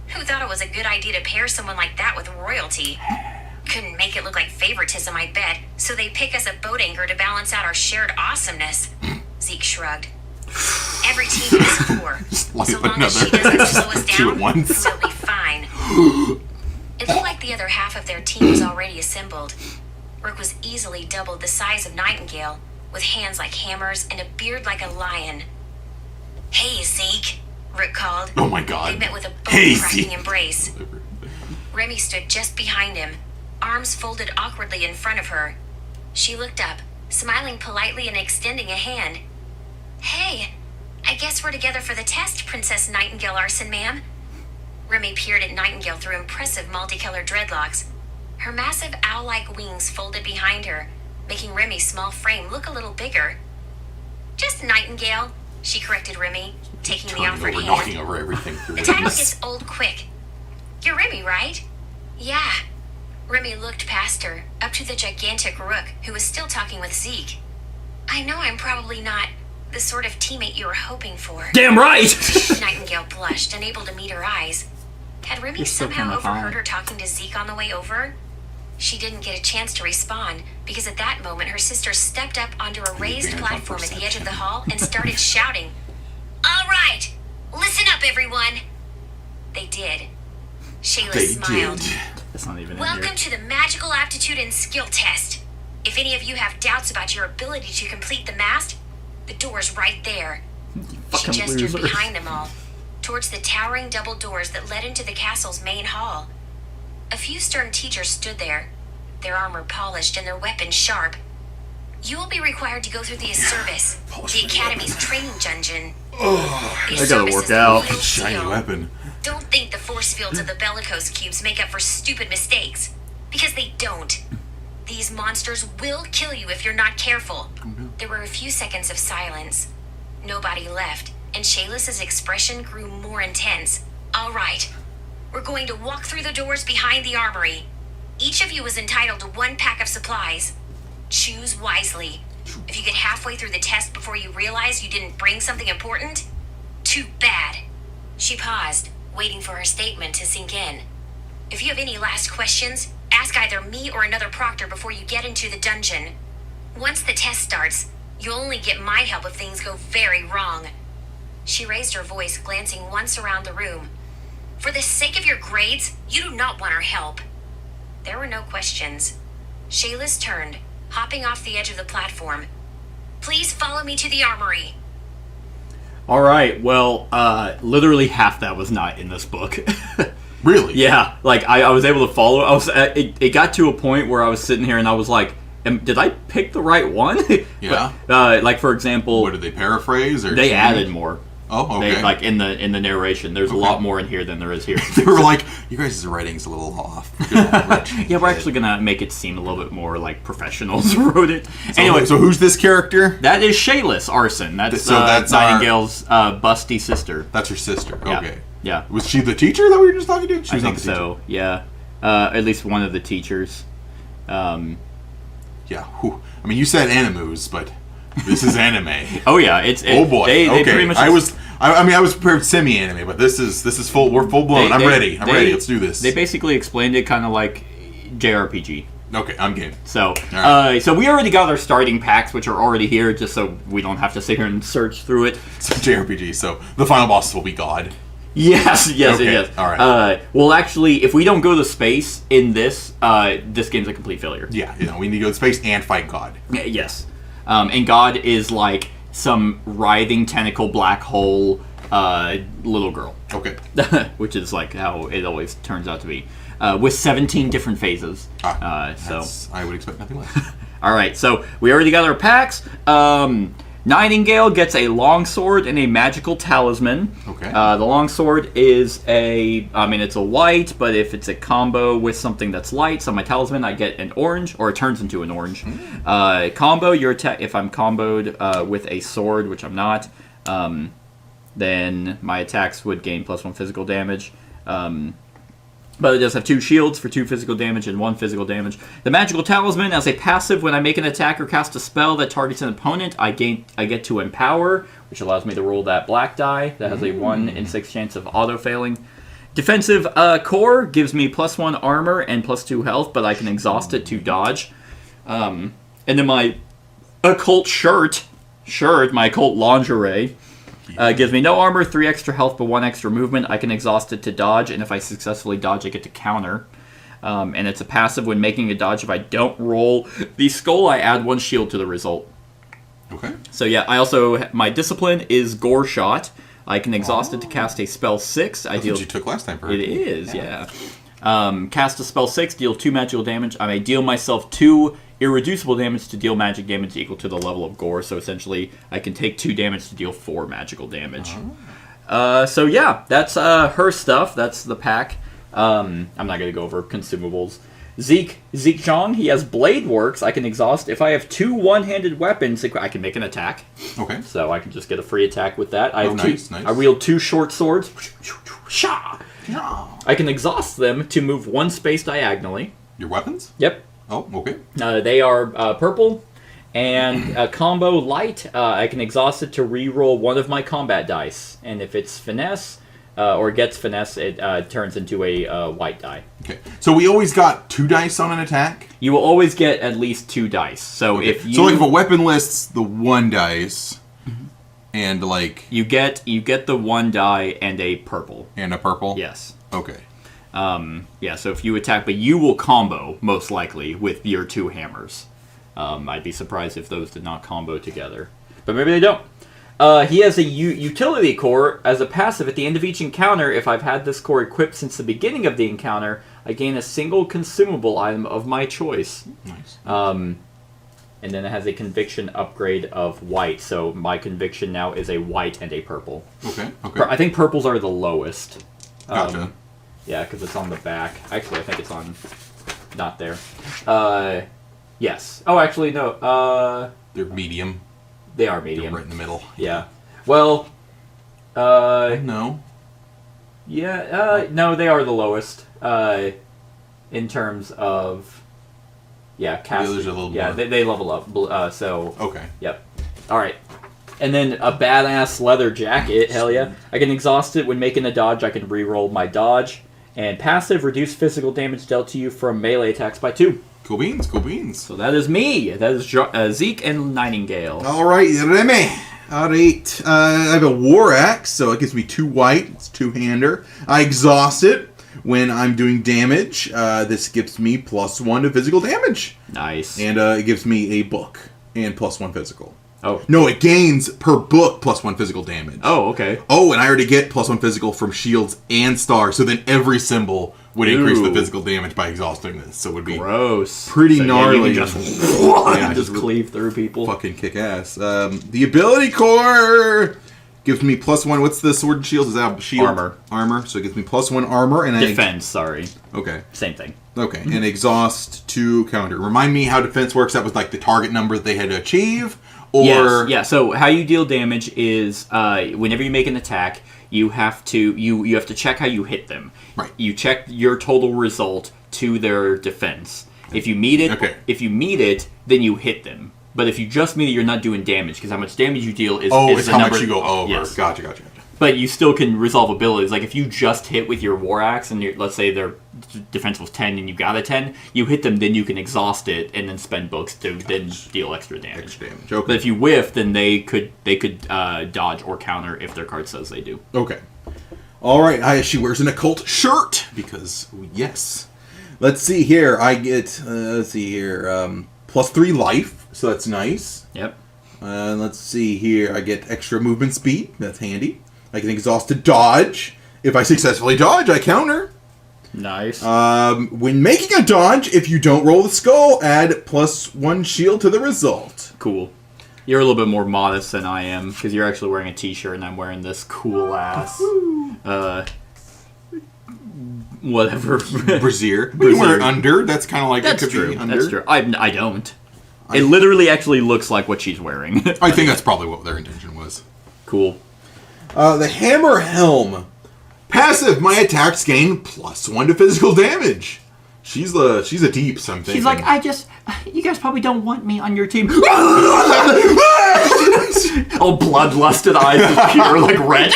[SPEAKER 1] Who thought it was a good idea to pair someone like that with royalty? Couldn't make it look like favoritism, I bet, so they pick us a boat anchor to balance out our shared awesomeness. Zeke shrugged. Every team has 4.
[SPEAKER 3] like
[SPEAKER 1] So long as she
[SPEAKER 3] another.
[SPEAKER 1] doesn't slow us
[SPEAKER 3] 2 at
[SPEAKER 1] down,
[SPEAKER 3] once.
[SPEAKER 1] we'll be fine. It looked like the other half of their team was already assembled. Rook was easily doubled the size of Nightingale, with hands like hammers and a beard like a lion. Hey, Zeke, Rook called.
[SPEAKER 3] Oh my
[SPEAKER 1] They
[SPEAKER 3] god.
[SPEAKER 1] met with a
[SPEAKER 3] Hey,
[SPEAKER 1] bone-cracking
[SPEAKER 3] Zeke.
[SPEAKER 1] embrace. Remy stood just behind him, arms folded awkwardly in front of her. She looked up, smiling politely and extending a hand. Hey, I guess we're together for the test, Princess Nightingale Arson, ma'am. Remy peered at Nightingale through impressive multicolored dreadlocks. Her massive owl-like wings folded behind her, making Remy's small frame look a little bigger. Just Nightingale, she corrected Remy, taking the offered hand.
[SPEAKER 3] Knocking over everything.
[SPEAKER 1] The title gets old quick. You're Remy, right? Yeah. Remy looked past her, up to the gigantic Rook, who was still talking with Zeke. I know I'm probably not the sort of teammate you were hoping for.
[SPEAKER 2] Damn right!
[SPEAKER 1] Nightingale blushed, unable to meet her eyes. Had Remy
[SPEAKER 2] You're still
[SPEAKER 1] somehow
[SPEAKER 2] kinda
[SPEAKER 1] overheard
[SPEAKER 2] high.
[SPEAKER 1] her talking to Zeke on the way over? She didn't get a chance to respond, because at that moment her sister stepped up onto a raised
[SPEAKER 3] advantage on
[SPEAKER 1] platform at the edge of
[SPEAKER 3] perception.
[SPEAKER 1] the hall and started shouting, All right, listen up, everyone. They did. Shayla
[SPEAKER 3] They
[SPEAKER 1] smiled.
[SPEAKER 3] did.
[SPEAKER 2] That's not even in
[SPEAKER 1] Welcome
[SPEAKER 2] here.
[SPEAKER 1] to the Magical Aptitude and Skill Test. If any of you have doubts about your ability to complete the mast, the door's right there. She
[SPEAKER 2] Fucking
[SPEAKER 1] gestured
[SPEAKER 2] losers.
[SPEAKER 1] behind them all, towards the towering double doors that led into the castle's main hall. A few stern teachers stood there, their armor polished and their weapons sharp. You will be required to go through the service, the Academy's training dungeon. The
[SPEAKER 2] gotta
[SPEAKER 1] service
[SPEAKER 2] work
[SPEAKER 1] is the
[SPEAKER 2] out.
[SPEAKER 1] royal
[SPEAKER 3] Shiny
[SPEAKER 1] seal.
[SPEAKER 3] weapon.
[SPEAKER 1] Don't think the force fields of the bellicose cubes make up for stupid mistakes, because they don't. These monsters will kill you if you're not careful. There were a few seconds of silence. Nobody left, and Shayla's expression grew more intense. All right, we're going to walk through the doors behind the armory. Each of you is entitled to 1 pack of supplies. Choose wisely. If you get halfway through the test before you realize you didn't bring something important, too bad. She paused, waiting for her statement to sink in. If you have any last questions, ask either me or another proctor before you get into the dungeon. Once the test starts, you'll only get my help if things go very wrong. She raised her voice, glancing once around the room. For the sake of your grades, you do not want our help. There were no questions. Shayla's turned, hopping off the edge of the platform. Please follow me to the armory.
[SPEAKER 2] All right. Well, literally half that was not in this book.
[SPEAKER 3] Really?
[SPEAKER 2] Yeah. Like I was able to follow. I was. It got to a point where I was sitting here and I was like, did I pick the right one?
[SPEAKER 3] Yeah.
[SPEAKER 2] But, like for example,
[SPEAKER 3] What did they paraphrase or?
[SPEAKER 2] they
[SPEAKER 3] change?
[SPEAKER 2] added more.
[SPEAKER 3] Oh, okay.
[SPEAKER 2] They, like in the narration, there's a lot more in here than there is here.
[SPEAKER 3] They were like, "You guys' writing's a little off."
[SPEAKER 2] Yeah, we're actually gonna make it seem a little bit more like professionals wrote it. Anyway,
[SPEAKER 3] so who's this character?
[SPEAKER 2] that is Shayla's Arson. That's
[SPEAKER 3] that's our-
[SPEAKER 2] Nightingale's busty sister.
[SPEAKER 3] That's her sister.
[SPEAKER 2] Yeah.
[SPEAKER 3] Okay.
[SPEAKER 2] Yeah,
[SPEAKER 3] Was she the teacher that we were just talking to? She
[SPEAKER 2] I
[SPEAKER 3] was not
[SPEAKER 2] think
[SPEAKER 3] the teacher.
[SPEAKER 2] so. Yeah, at least one of the teachers.
[SPEAKER 3] Yeah. Whew. I mean, you said animus, but this is anime.
[SPEAKER 2] Oh yeah, it's
[SPEAKER 3] Oh boy.
[SPEAKER 2] They
[SPEAKER 3] Okay.
[SPEAKER 2] pretty much.
[SPEAKER 3] I was prepared semi-anime, but this is full. We're full blown. I'm ready. I'm ready. Let's do this.
[SPEAKER 2] They basically explained it kind of like JRPG.
[SPEAKER 3] Okay, I'm game.
[SPEAKER 2] So,
[SPEAKER 3] right.
[SPEAKER 2] so we already got our starting packs, which are already here, just so we don't have to sit here and search through it.
[SPEAKER 3] So JRPG. So the final boss will be God.
[SPEAKER 2] Yes,
[SPEAKER 3] Okay,
[SPEAKER 2] yes.
[SPEAKER 3] all right.
[SPEAKER 2] Well, actually, if we don't go to space in this, this game's a complete failure.
[SPEAKER 3] Yeah. We need to go to space and fight God.
[SPEAKER 2] Yes. And God is like some writhing tentacle black hole little girl.
[SPEAKER 3] Okay.
[SPEAKER 2] Which is like how it always turns out to be. With 17 different phases. So
[SPEAKER 3] I would expect nothing less.
[SPEAKER 2] all right, so we already got our packs. Nightingale gets a longsword and a magical talisman.
[SPEAKER 3] Okay.
[SPEAKER 2] The longsword is it's a white, but if it's a combo with something that's light, so my talisman, I get an orange, or it turns into an orange. Combo, your attack, if I'm comboed with a sword, which I'm not, then my attacks would gain +1 physical damage. But it does have 2 shields for 2 physical damage and 1 physical damage. The magical talisman, as a passive, when I make an attack or cast a spell that targets an opponent, I get to empower, which allows me to roll that black die that has a 1 in 6 chance of auto failing. Defensive core gives me +1 armor and +2 health, but I can exhaust it to dodge. And then my occult shirt, my occult lingerie. Gives me no armor, 3 extra health, but 1 extra movement. I can exhaust it to dodge, and if I successfully dodge, I get to counter. And it's a passive when making a dodge. If I don't roll the skull, I add 1 shield to the result.
[SPEAKER 3] Okay.
[SPEAKER 2] So yeah, I also, my discipline is Gore Shot. I can exhaust it to cast a spell 6.
[SPEAKER 3] That's what you took last time for her.
[SPEAKER 2] It is, yeah. Cast a spell 6, deal 2 magical damage. I may deal myself 2 irreducible damage to deal magic damage equal to the level of gore. So essentially, I can take 2 damage to deal 4 magical damage. So yeah, that's her stuff. That's the pack. I'm not going to go over consumables. Zeke Zhang, he has Blade Works. I can exhaust. If I have 2 one-handed weapons, I can make an attack.
[SPEAKER 3] Okay.
[SPEAKER 2] So I can just get a free attack with that.
[SPEAKER 3] Nice.
[SPEAKER 2] I wield 2 short swords. I can exhaust them to move 1 space diagonally.
[SPEAKER 3] Your weapons?
[SPEAKER 2] Yep.
[SPEAKER 3] Oh, okay.
[SPEAKER 2] They are purple. And combo light, I can exhaust it to re-roll 1 of my combat dice. And if it's finesse, or gets finesse, it turns into a white die.
[SPEAKER 3] Okay. So we always got 2 dice on an attack?
[SPEAKER 2] You will always get at least 2 dice. So if you...
[SPEAKER 3] So like if a weapon lists the 1 dice, and like...
[SPEAKER 2] You get the 1 die and a purple.
[SPEAKER 3] And a purple?
[SPEAKER 2] Yes.
[SPEAKER 3] Okay.
[SPEAKER 2] Yeah, so if you attack, but you will combo, most likely, with your 2 hammers. I'd be surprised if those did not combo together. But maybe they don't. He has a utility core as a passive. At the end of each encounter, if I've had this core equipped since the beginning of the encounter, I gain a single consumable item of my choice.
[SPEAKER 3] Nice.
[SPEAKER 2] And then it has a conviction upgrade of white. So my conviction now is a white and a purple.
[SPEAKER 3] Okay.
[SPEAKER 2] I think purples are the lowest.
[SPEAKER 3] Gotcha.
[SPEAKER 2] Yeah, because it's on the back. Actually, I think it's on... Not there. Yes. Oh, actually, no.
[SPEAKER 3] They're medium.
[SPEAKER 2] They are medium.
[SPEAKER 3] They're right in the middle.
[SPEAKER 2] Yeah. Well,
[SPEAKER 3] No.
[SPEAKER 2] yeah, no, they are the lowest, in terms of, yeah, casting.
[SPEAKER 3] The others are a little
[SPEAKER 2] yeah,
[SPEAKER 3] more.
[SPEAKER 2] they level up, so,
[SPEAKER 3] Okay.
[SPEAKER 2] yep. Alright. And then a badass leather jacket, hell yeah. I can exhaust it when making a dodge, I can re-roll my dodge. And passive, reduce physical damage dealt to you from melee attacks by 2.
[SPEAKER 3] Cool beans.
[SPEAKER 2] So that is me. That is Zeke and Nightingale.
[SPEAKER 3] All right, Remy. All right. I have a war axe, so it gives me 2 white. It's 2-hander. I exhaust it when I'm doing damage. This gives me +1 to physical damage.
[SPEAKER 2] Nice.
[SPEAKER 3] And it gives me a book and +1 physical.
[SPEAKER 2] Oh.
[SPEAKER 3] No, it gains per book +1 physical damage.
[SPEAKER 2] Oh, okay.
[SPEAKER 3] Oh, and I already get +1 physical from shields and stars, so then every symbol would increase the physical damage by exhausting this. So it would be
[SPEAKER 2] gross.
[SPEAKER 3] pretty
[SPEAKER 2] So,
[SPEAKER 3] gnarly.
[SPEAKER 2] Yeah, you can just
[SPEAKER 3] just
[SPEAKER 2] cleave through people.
[SPEAKER 3] Fucking kick ass. The ability core gives me +1. What's the sword and shields? Is that shield? Armor. So it gives me +1 armor and
[SPEAKER 2] Defense, sorry.
[SPEAKER 3] Okay.
[SPEAKER 2] Same thing.
[SPEAKER 3] Okay. And exhaust to counter. Remind me how defense works. That was like the target number that they had to achieve. Or
[SPEAKER 2] yes, yeah. So how you deal damage is whenever you make an attack, you have to check how you hit them.
[SPEAKER 3] Right.
[SPEAKER 2] You check your total result to their defense. If you meet it, then you hit them. But if you just meet it, you're not doing damage because how much damage you deal is
[SPEAKER 3] it's
[SPEAKER 2] the
[SPEAKER 3] how
[SPEAKER 2] number,
[SPEAKER 3] much you go over.
[SPEAKER 2] Yes.
[SPEAKER 3] Gotcha.
[SPEAKER 2] But you still can resolve abilities. Like, if you just hit with your War Axe, and let's say their defense was 10 and you got a 10, you hit them, then you can exhaust it, and then spend books to then deal extra damage.
[SPEAKER 3] Okay.
[SPEAKER 2] But if you whiff, then they could dodge or counter if their card says they do.
[SPEAKER 3] Okay. All right. She wears an occult shirt because, yes. Let's see here. I get, +3 life, so that's nice.
[SPEAKER 2] Yep.
[SPEAKER 3] Let's see here. I get extra movement speed. That's handy. I can exhaust to dodge. If I successfully dodge, I counter.
[SPEAKER 2] Nice.
[SPEAKER 3] When making a dodge, if you don't roll the skull, add +1 shield to the result.
[SPEAKER 2] Cool. You're a little bit more modest than I am, because you're actually wearing a t-shirt and I'm wearing this cool-ass, whatever.
[SPEAKER 3] Brassiere. But you wear it under. That's kind of like
[SPEAKER 2] That's
[SPEAKER 3] it could
[SPEAKER 2] true.
[SPEAKER 3] be under.
[SPEAKER 2] That's true. I don't. It literally actually looks like what she's wearing.
[SPEAKER 3] I think that's probably what their intention was.
[SPEAKER 2] Cool.
[SPEAKER 3] The Hammer Helm. Passive, my attacks gain +1 to physical damage. She's a deep something.
[SPEAKER 2] She's like, you guys probably don't want me on your team. Oh, bloodlusted eyes just pure, like, red.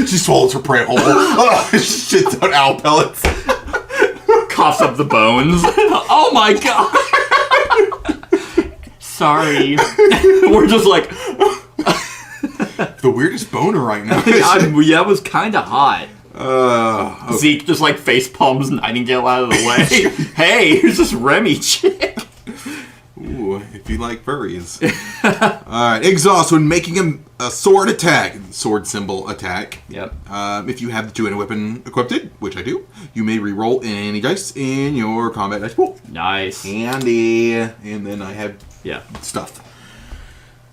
[SPEAKER 3] She swallows her prey whole. Oh, shits out owl pellets.
[SPEAKER 2] Coughs up the bones. Oh my god. Sorry. We're just like...
[SPEAKER 3] The weirdest boner right now.
[SPEAKER 2] That was kind of hot.
[SPEAKER 3] Okay.
[SPEAKER 2] Zeke just like face palms Nightingale out of the way. Hey, here's this Remy chick.
[SPEAKER 3] Ooh, if you like furries. Alright, exhaust when making a sword attack. Sword symbol attack.
[SPEAKER 2] Yep.
[SPEAKER 3] If you have the two-handed weapon equipped, which I do, you may re-roll any dice in your combat dice pool.
[SPEAKER 2] Nice.
[SPEAKER 3] Handy. And then I have stuff.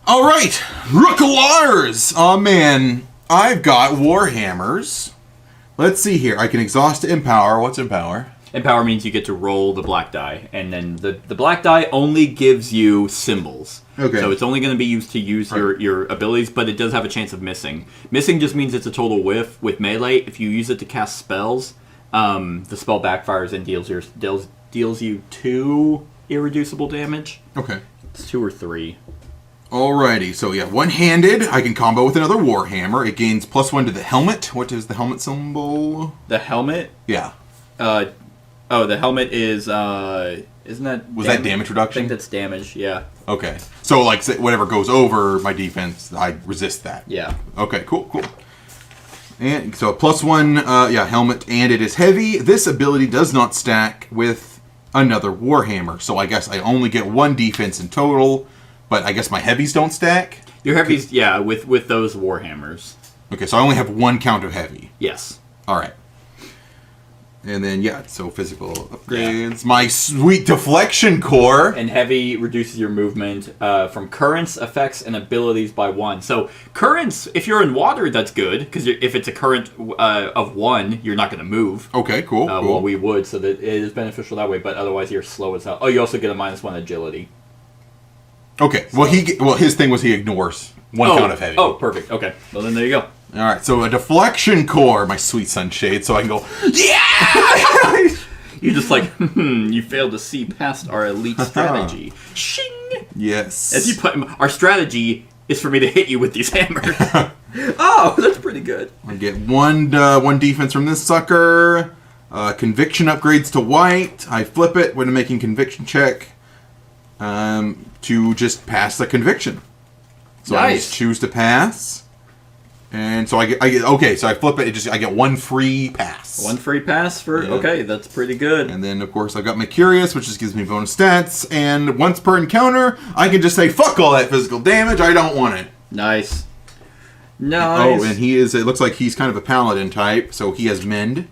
[SPEAKER 3] Alright, Rookalars! Oh man, I've got Warhammers. Let's see here. I can exhaust to empower. What's empower?
[SPEAKER 2] Empower means you get to roll the black die, and then the black die only gives you symbols.
[SPEAKER 3] Okay.
[SPEAKER 2] So it's only going to be used to use your abilities, but it does have a chance of missing. Missing just means it's a total whiff. With melee, if you use it to cast spells, the spell backfires and deals you 2 irreducible damage.
[SPEAKER 3] Okay.
[SPEAKER 2] It's 2 or 3.
[SPEAKER 3] Alrighty, so yeah, one-handed. I can combo with another Warhammer. It gains +1 to the helmet. What is the helmet symbol?
[SPEAKER 2] The helmet?
[SPEAKER 3] Yeah.
[SPEAKER 2] The helmet is, isn't that...
[SPEAKER 3] Was that damage
[SPEAKER 2] I
[SPEAKER 3] reduction?
[SPEAKER 2] think that's damage, yeah.
[SPEAKER 3] Okay. So, like, say, whatever goes over my defense, I resist that.
[SPEAKER 2] Yeah.
[SPEAKER 3] Okay, cool. And so, +1, helmet, and it is heavy. This ability does not stack with another Warhammer. So, I guess I only get 1 defense in total, but I guess my heavies don't stack?
[SPEAKER 2] Your heavies, yeah, with those Warhammers.
[SPEAKER 3] Okay, so I only have 1 count of heavy.
[SPEAKER 2] Yes.
[SPEAKER 3] Alright. And then, so physical upgrades. Yeah. My sweet deflection core.
[SPEAKER 2] And heavy reduces your movement from currents, effects, and abilities by 1. So currents, if you're in water, that's good. Because if it's a current of 1, you're not going to move.
[SPEAKER 3] Okay, cool.
[SPEAKER 2] Well, we would, so that it is beneficial that way. But otherwise, you're slow as hell. Oh, you also get a -1 agility.
[SPEAKER 3] Okay. So. Well, his thing was he ignores 1 count of heavy.
[SPEAKER 2] Oh, perfect. Okay. Well, then there you go.
[SPEAKER 3] All right, so a deflection core, my sweet sunshade, so I can go, yeah!
[SPEAKER 2] You're just like, you failed to see past our elite strategy. Shing!
[SPEAKER 3] Yes.
[SPEAKER 2] As you put, our strategy is for me to hit you with these hammers. Oh, that's pretty good.
[SPEAKER 3] I get one defense from this sucker. Conviction upgrades to white. I flip it when making conviction check to just pass the conviction. So I just choose to pass. And so I get okay. So I flip it. I get 1 free pass.
[SPEAKER 2] 1 free pass for okay. That's pretty good.
[SPEAKER 3] And then of course I've got my curious, which just gives me bonus stats. And once per encounter, I can just say fuck all that physical damage. I don't want it.
[SPEAKER 2] Nice.
[SPEAKER 3] Oh, and he is. It looks like he's kind of a paladin type, so he has mend.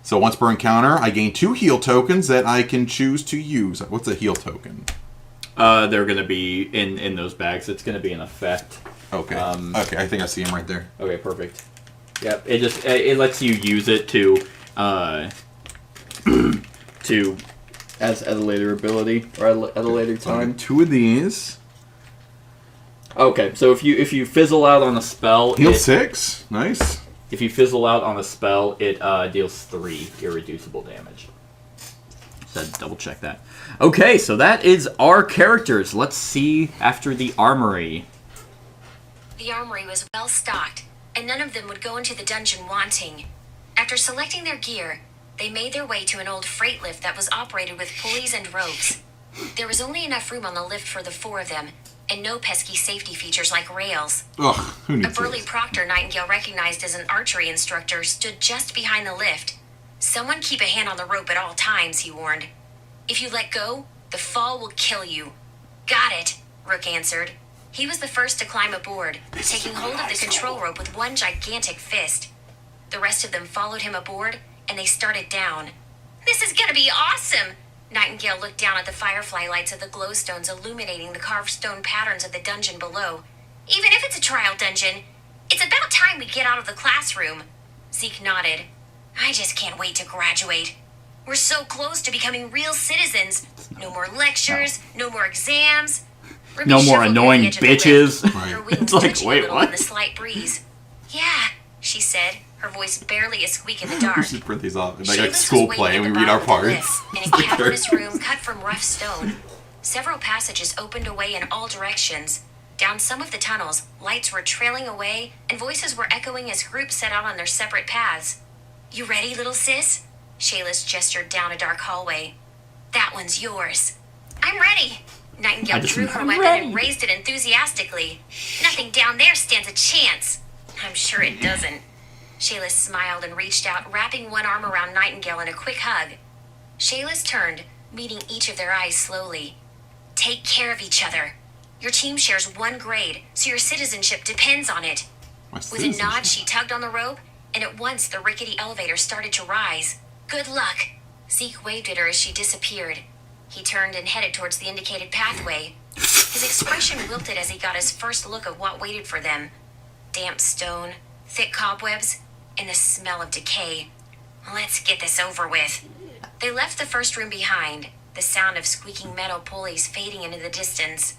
[SPEAKER 3] So once per encounter, I gain 2 heal tokens that I can choose to use. What's a heal token?
[SPEAKER 2] They're going to be in those bags. It's going to be an effect.
[SPEAKER 3] Okay. Okay, I think I see him right there.
[SPEAKER 2] Okay, perfect. Yep. It lets you use it to as a later ability or at a later time.
[SPEAKER 3] 2 of these.
[SPEAKER 2] Okay, so if you fizzle out on a spell,
[SPEAKER 3] heal 6. Nice.
[SPEAKER 2] If you fizzle out on a spell, it deals 3 irreducible damage. So double check that. Okay, so that is our characters. Let's see after the armory.
[SPEAKER 1] The armory was well stocked, and none of them would go into the dungeon wanting. After selecting their gear, they made their way to an old freight lift that was operated with pulleys and ropes. There was only enough room on the lift for the 4 of them, and no pesky safety features like rails.
[SPEAKER 3] Ugh, who needs
[SPEAKER 1] A burly
[SPEAKER 3] this?
[SPEAKER 1] proctor Nightingale recognized as an archery instructor stood just behind the lift. Someone keep a hand on the rope at all times, he warned. If you let go, the fall will kill you. Got it, Rook answered. He was the first to climb aboard, taking hold of the control rope with one gigantic fist. The rest of them followed him aboard, and they started down. This is gonna be awesome! Nightingale looked down at the firefly lights of the glowstones illuminating the carved stone patterns of the dungeon below. Even if it's a trial dungeon, it's about time we get out of the classroom. Zeke nodded. I just can't wait to graduate. We're so close to becoming real citizens. No more lectures, no more exams. Ruby
[SPEAKER 2] No more
[SPEAKER 1] shuffled
[SPEAKER 2] annoying
[SPEAKER 1] near the edge of the
[SPEAKER 2] bitches.
[SPEAKER 1] lift,
[SPEAKER 3] Right.
[SPEAKER 1] her wings
[SPEAKER 2] It's like,
[SPEAKER 1] touching
[SPEAKER 2] wait,
[SPEAKER 1] a little
[SPEAKER 2] what?
[SPEAKER 1] in the slight breeze. Yeah, she said, her voice barely a squeak in the dark.
[SPEAKER 3] We should print these off. Like
[SPEAKER 1] Shayla's
[SPEAKER 3] school
[SPEAKER 1] was
[SPEAKER 3] play,
[SPEAKER 1] waiting
[SPEAKER 3] and
[SPEAKER 1] at
[SPEAKER 3] we
[SPEAKER 1] the
[SPEAKER 3] read our
[SPEAKER 1] bottom of the
[SPEAKER 3] parts.
[SPEAKER 1] lift, in a cavernous room cut from rough stone. Several passages opened away in all directions. Down some of the tunnels, lights were trailing away, and voices were echoing as groups set out on their separate paths. You ready, little sis? Shayla's gestured down a dark hallway. That one's yours. I'm ready. Nightingale drew her weapon and raised it enthusiastically. Nothing down there stands a chance. I'm sure it doesn't. Shayla smiled and reached out, wrapping one arm around Nightingale in a quick hug. Shayla's turned, meeting each of their eyes slowly. Take care of each other. Your team shares one grade, so your citizenship depends on it. With a nod, she tugged on the rope, and at once the rickety elevator started to rise. Good luck! Zeke waved at her as she disappeared. He turned and headed towards the indicated pathway. His expression wilted as he got his first look at what waited for them. Damp stone, thick cobwebs, and the smell of decay. Let's get this over with. They left the first room behind, the sound of squeaking metal pulleys fading into the distance.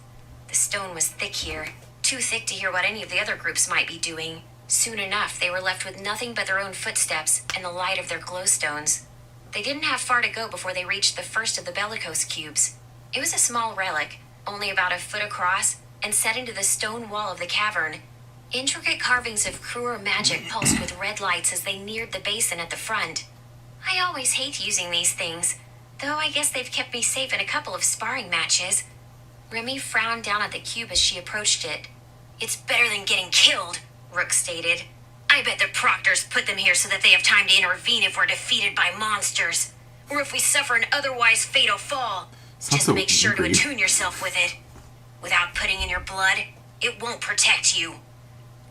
[SPEAKER 1] The stone was thick here, too thick to hear what any of the other groups might be doing. Soon enough, they were left with nothing but their own footsteps and the light of their glowstones. They didn't have far to go before they reached the first of the bellicose cubes. It was a small relic, only about a foot across, and set into the stone wall of the cavern. Intricate carvings of Kruer magic pulsed with red lights as they neared the basin at the front. I always hate using these things, though I guess they've kept me safe in a couple of sparring matches. Remy frowned down at the cube as she approached it. It's better than getting killed, Rook stated. I bet the proctors put them here so that they have time to intervene if we're defeated by monsters, or if we suffer an otherwise fatal fall. Just make sure to attune yourself with it. Without putting in your blood, it won't protect you.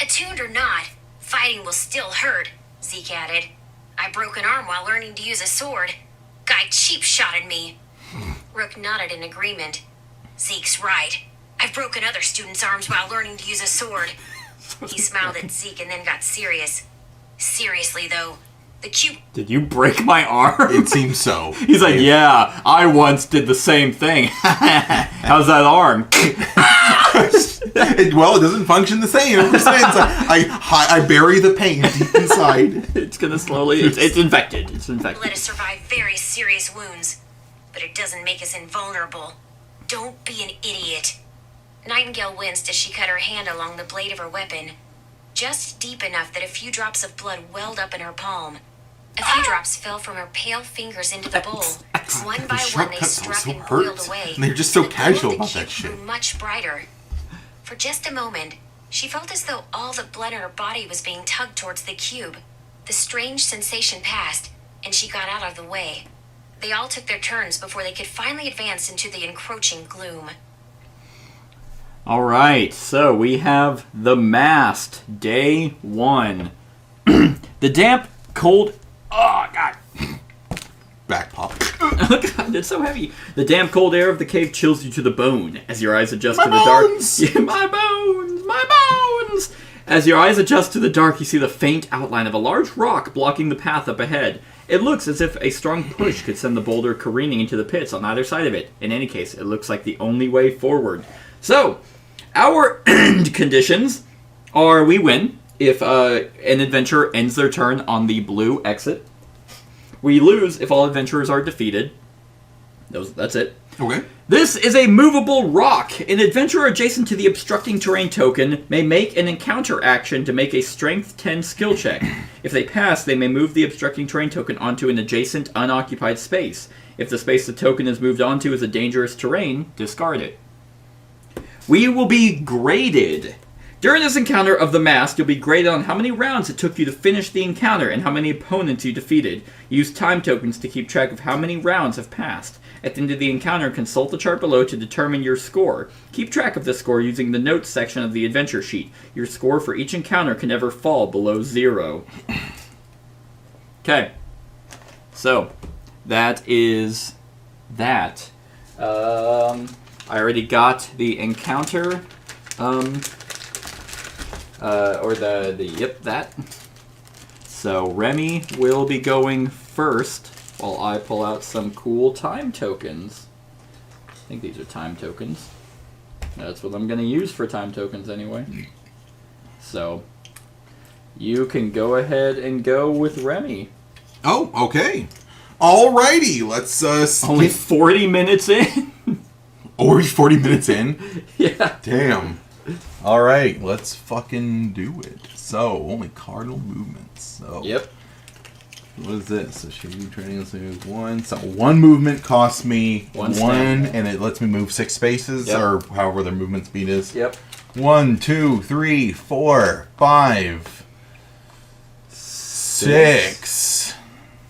[SPEAKER 1] Attuned or not, fighting will still hurt, Zeke added. I broke an arm while learning to use a sword. Guy cheap-shotted me. Rook nodded in agreement. Zeke's right. I've broken other students' arms while learning to use a sword. He smiled at Zeke and then got serious. Seriously, though, the cube...
[SPEAKER 2] Did you break my arm?
[SPEAKER 3] It seems so.
[SPEAKER 2] He's like, yeah, I once did the same thing. How's that arm?
[SPEAKER 3] Well, it doesn't function the same. I bury the pain deep inside.
[SPEAKER 2] It's gonna slowly... It's infected. It's infected.
[SPEAKER 1] Let us survive very serious wounds, but it doesn't make us invulnerable. Don't be an idiot. Nightingale winced as she cut her hand along the blade of her weapon, just deep enough that a few drops of blood welled up in her palm. A few drops fell from her pale fingers into the bowl. One by one, they struck and boiled away.
[SPEAKER 3] And they're just so
[SPEAKER 1] and the glow
[SPEAKER 3] casual
[SPEAKER 1] of the
[SPEAKER 3] about that
[SPEAKER 1] cube
[SPEAKER 3] shit.
[SPEAKER 1] grew much brighter. For just a moment, she felt as though all the blood in her body was being tugged towards the cube. The strange sensation passed, and she got out of the way. They all took their turns before they could finally advance into the encroaching gloom.
[SPEAKER 2] Alright, so we have the Mast, day 1. The damp, cold... Oh, God.
[SPEAKER 3] Back pop.
[SPEAKER 2] Oh, God, it's so heavy. The damp, cold air of the cave chills you to the bone as your eyes adjust
[SPEAKER 3] My
[SPEAKER 2] to the dark...
[SPEAKER 3] bones!
[SPEAKER 2] Yeah, my bones! My bones! As your eyes adjust to the dark, you see the faint outline of a large rock blocking the path up ahead. It looks as if a strong push could send the boulder careening into the pits on either side of it. In any case, it looks like the only way forward. So, our end conditions are we win if an adventurer ends their turn on the blue exit. We lose if all adventurers are defeated. That's it.
[SPEAKER 3] Okay.
[SPEAKER 2] This is a movable rock. An adventurer adjacent to the obstructing terrain token may make an encounter action to make a Strength 10 skill check. If they pass, they may move the obstructing terrain token onto an adjacent unoccupied space. If the space the token is moved onto is a dangerous terrain, discard it. We will be graded. During this encounter of the Mast, you'll be graded on how many rounds it took you to finish the encounter and how many opponents you defeated. Use time tokens to keep track of how many rounds have passed. At the end of the encounter, consult the chart below to determine your score. Keep track of this score using the notes section of the adventure sheet. Your score for each encounter can never fall below 0. Okay. So, that is that. I already got the encounter, that. So Remy will be going first while I pull out some cool time tokens. I think these are time tokens. That's what I'm going to use for time tokens anyway. So, you can go ahead and go with Remy.
[SPEAKER 3] Oh, okay. Alrighty, let's
[SPEAKER 2] Only 40 minutes in?
[SPEAKER 3] Already 40 minutes in?
[SPEAKER 2] Yeah.
[SPEAKER 3] Damn. Alright, let's fucking do it. So, only cardinal movements. So,
[SPEAKER 2] Yep.
[SPEAKER 3] what is this? So, shady training, let's move 1. So, 1 movement costs me
[SPEAKER 2] One
[SPEAKER 3] 1,
[SPEAKER 2] step.
[SPEAKER 3] and it lets me move 6 spaces,
[SPEAKER 2] Yep.
[SPEAKER 3] or however their movement speed is.
[SPEAKER 2] Yep.
[SPEAKER 3] 1, 2, 3, 4, 5, 6.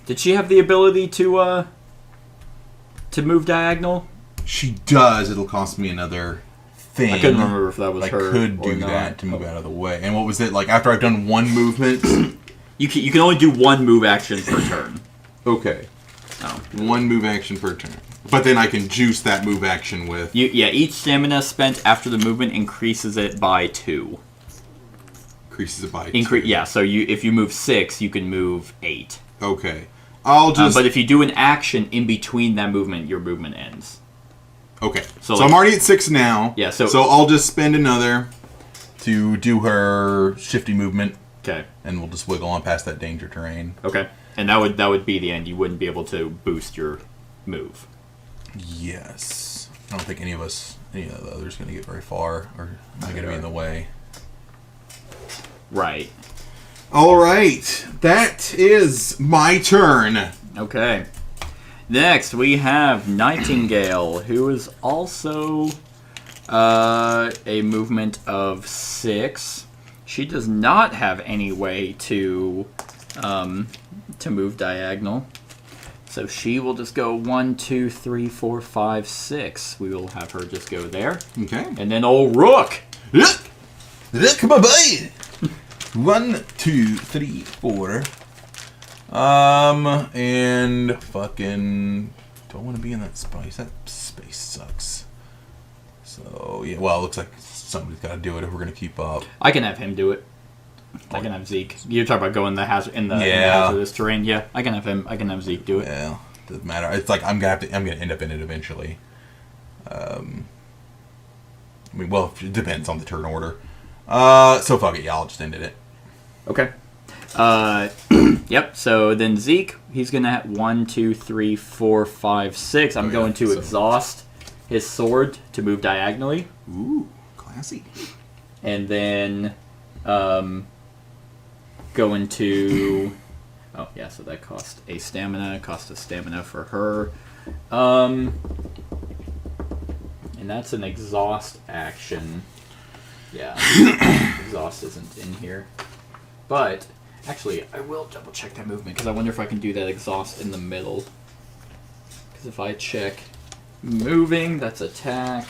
[SPEAKER 2] Did she have the ability to move diagonal?
[SPEAKER 3] she does, it'll cost me another thing.
[SPEAKER 2] I couldn't remember if that was her.
[SPEAKER 3] I could do that to move out of the way. And what was it? Like, after I've done one movement...
[SPEAKER 2] You can only do one move action per turn.
[SPEAKER 3] Okay.
[SPEAKER 2] Oh.
[SPEAKER 3] One move action per turn. But then I can juice that move action with...
[SPEAKER 2] Each stamina spent after the movement increases it by 2.
[SPEAKER 3] Increases it by 2.
[SPEAKER 2] Yeah, so if you move 6, you can move 8.
[SPEAKER 3] Okay. I'll just...
[SPEAKER 2] but if you do an action in between that movement, your movement ends.
[SPEAKER 3] Okay. So
[SPEAKER 2] like,
[SPEAKER 3] I'm already at 6 now.
[SPEAKER 2] Yeah, so
[SPEAKER 3] I'll just spend another to do her shifty movement.
[SPEAKER 2] Okay.
[SPEAKER 3] And we'll just wiggle on past that danger terrain.
[SPEAKER 2] Okay. And that would be the end. You wouldn't be able to boost your move.
[SPEAKER 3] Yes. I don't think any of the others going to get very far, or not going to be in the way.
[SPEAKER 2] Right.
[SPEAKER 3] All right. That is my turn.
[SPEAKER 2] Okay. Next, we have Nightingale, who is also a movement of 6. She does not have any way to move diagonal. So she will just go 1, 2, 3, 4, 5, 6. We will have her just go there.
[SPEAKER 3] Okay.
[SPEAKER 2] And then old Rook.
[SPEAKER 3] Look, my boy. 1, 2, 3, 4. And fucking don't want to be in that space. That space sucks. So yeah, well, it looks like somebody's got to do it if we're gonna keep up.
[SPEAKER 2] I can have him do it. I can have Zeke. You're talking about going in the hazardous terrain. Yeah, I can have him. I can have Zeke do it.
[SPEAKER 3] Yeah, doesn't matter. It's like I'm gonna end up in it eventually. I mean, well, it depends on the turn order. So fuck it. Yeah, I'll just end it.
[SPEAKER 2] Okay. Yep. So then Zeke, he's gonna have 1, 2, 3, 4, 5, 6. I'm going to exhaust his sword to move diagonally.
[SPEAKER 3] Ooh, classy.
[SPEAKER 2] And then, going to... Oh, yeah, so that cost a stamina. Cost a stamina for her. And that's an exhaust action. Yeah. Exhaust isn't in here. But, actually, I will double check that movement, because I wonder if I can do that exhaust in the middle. Because if I check moving, that's attack.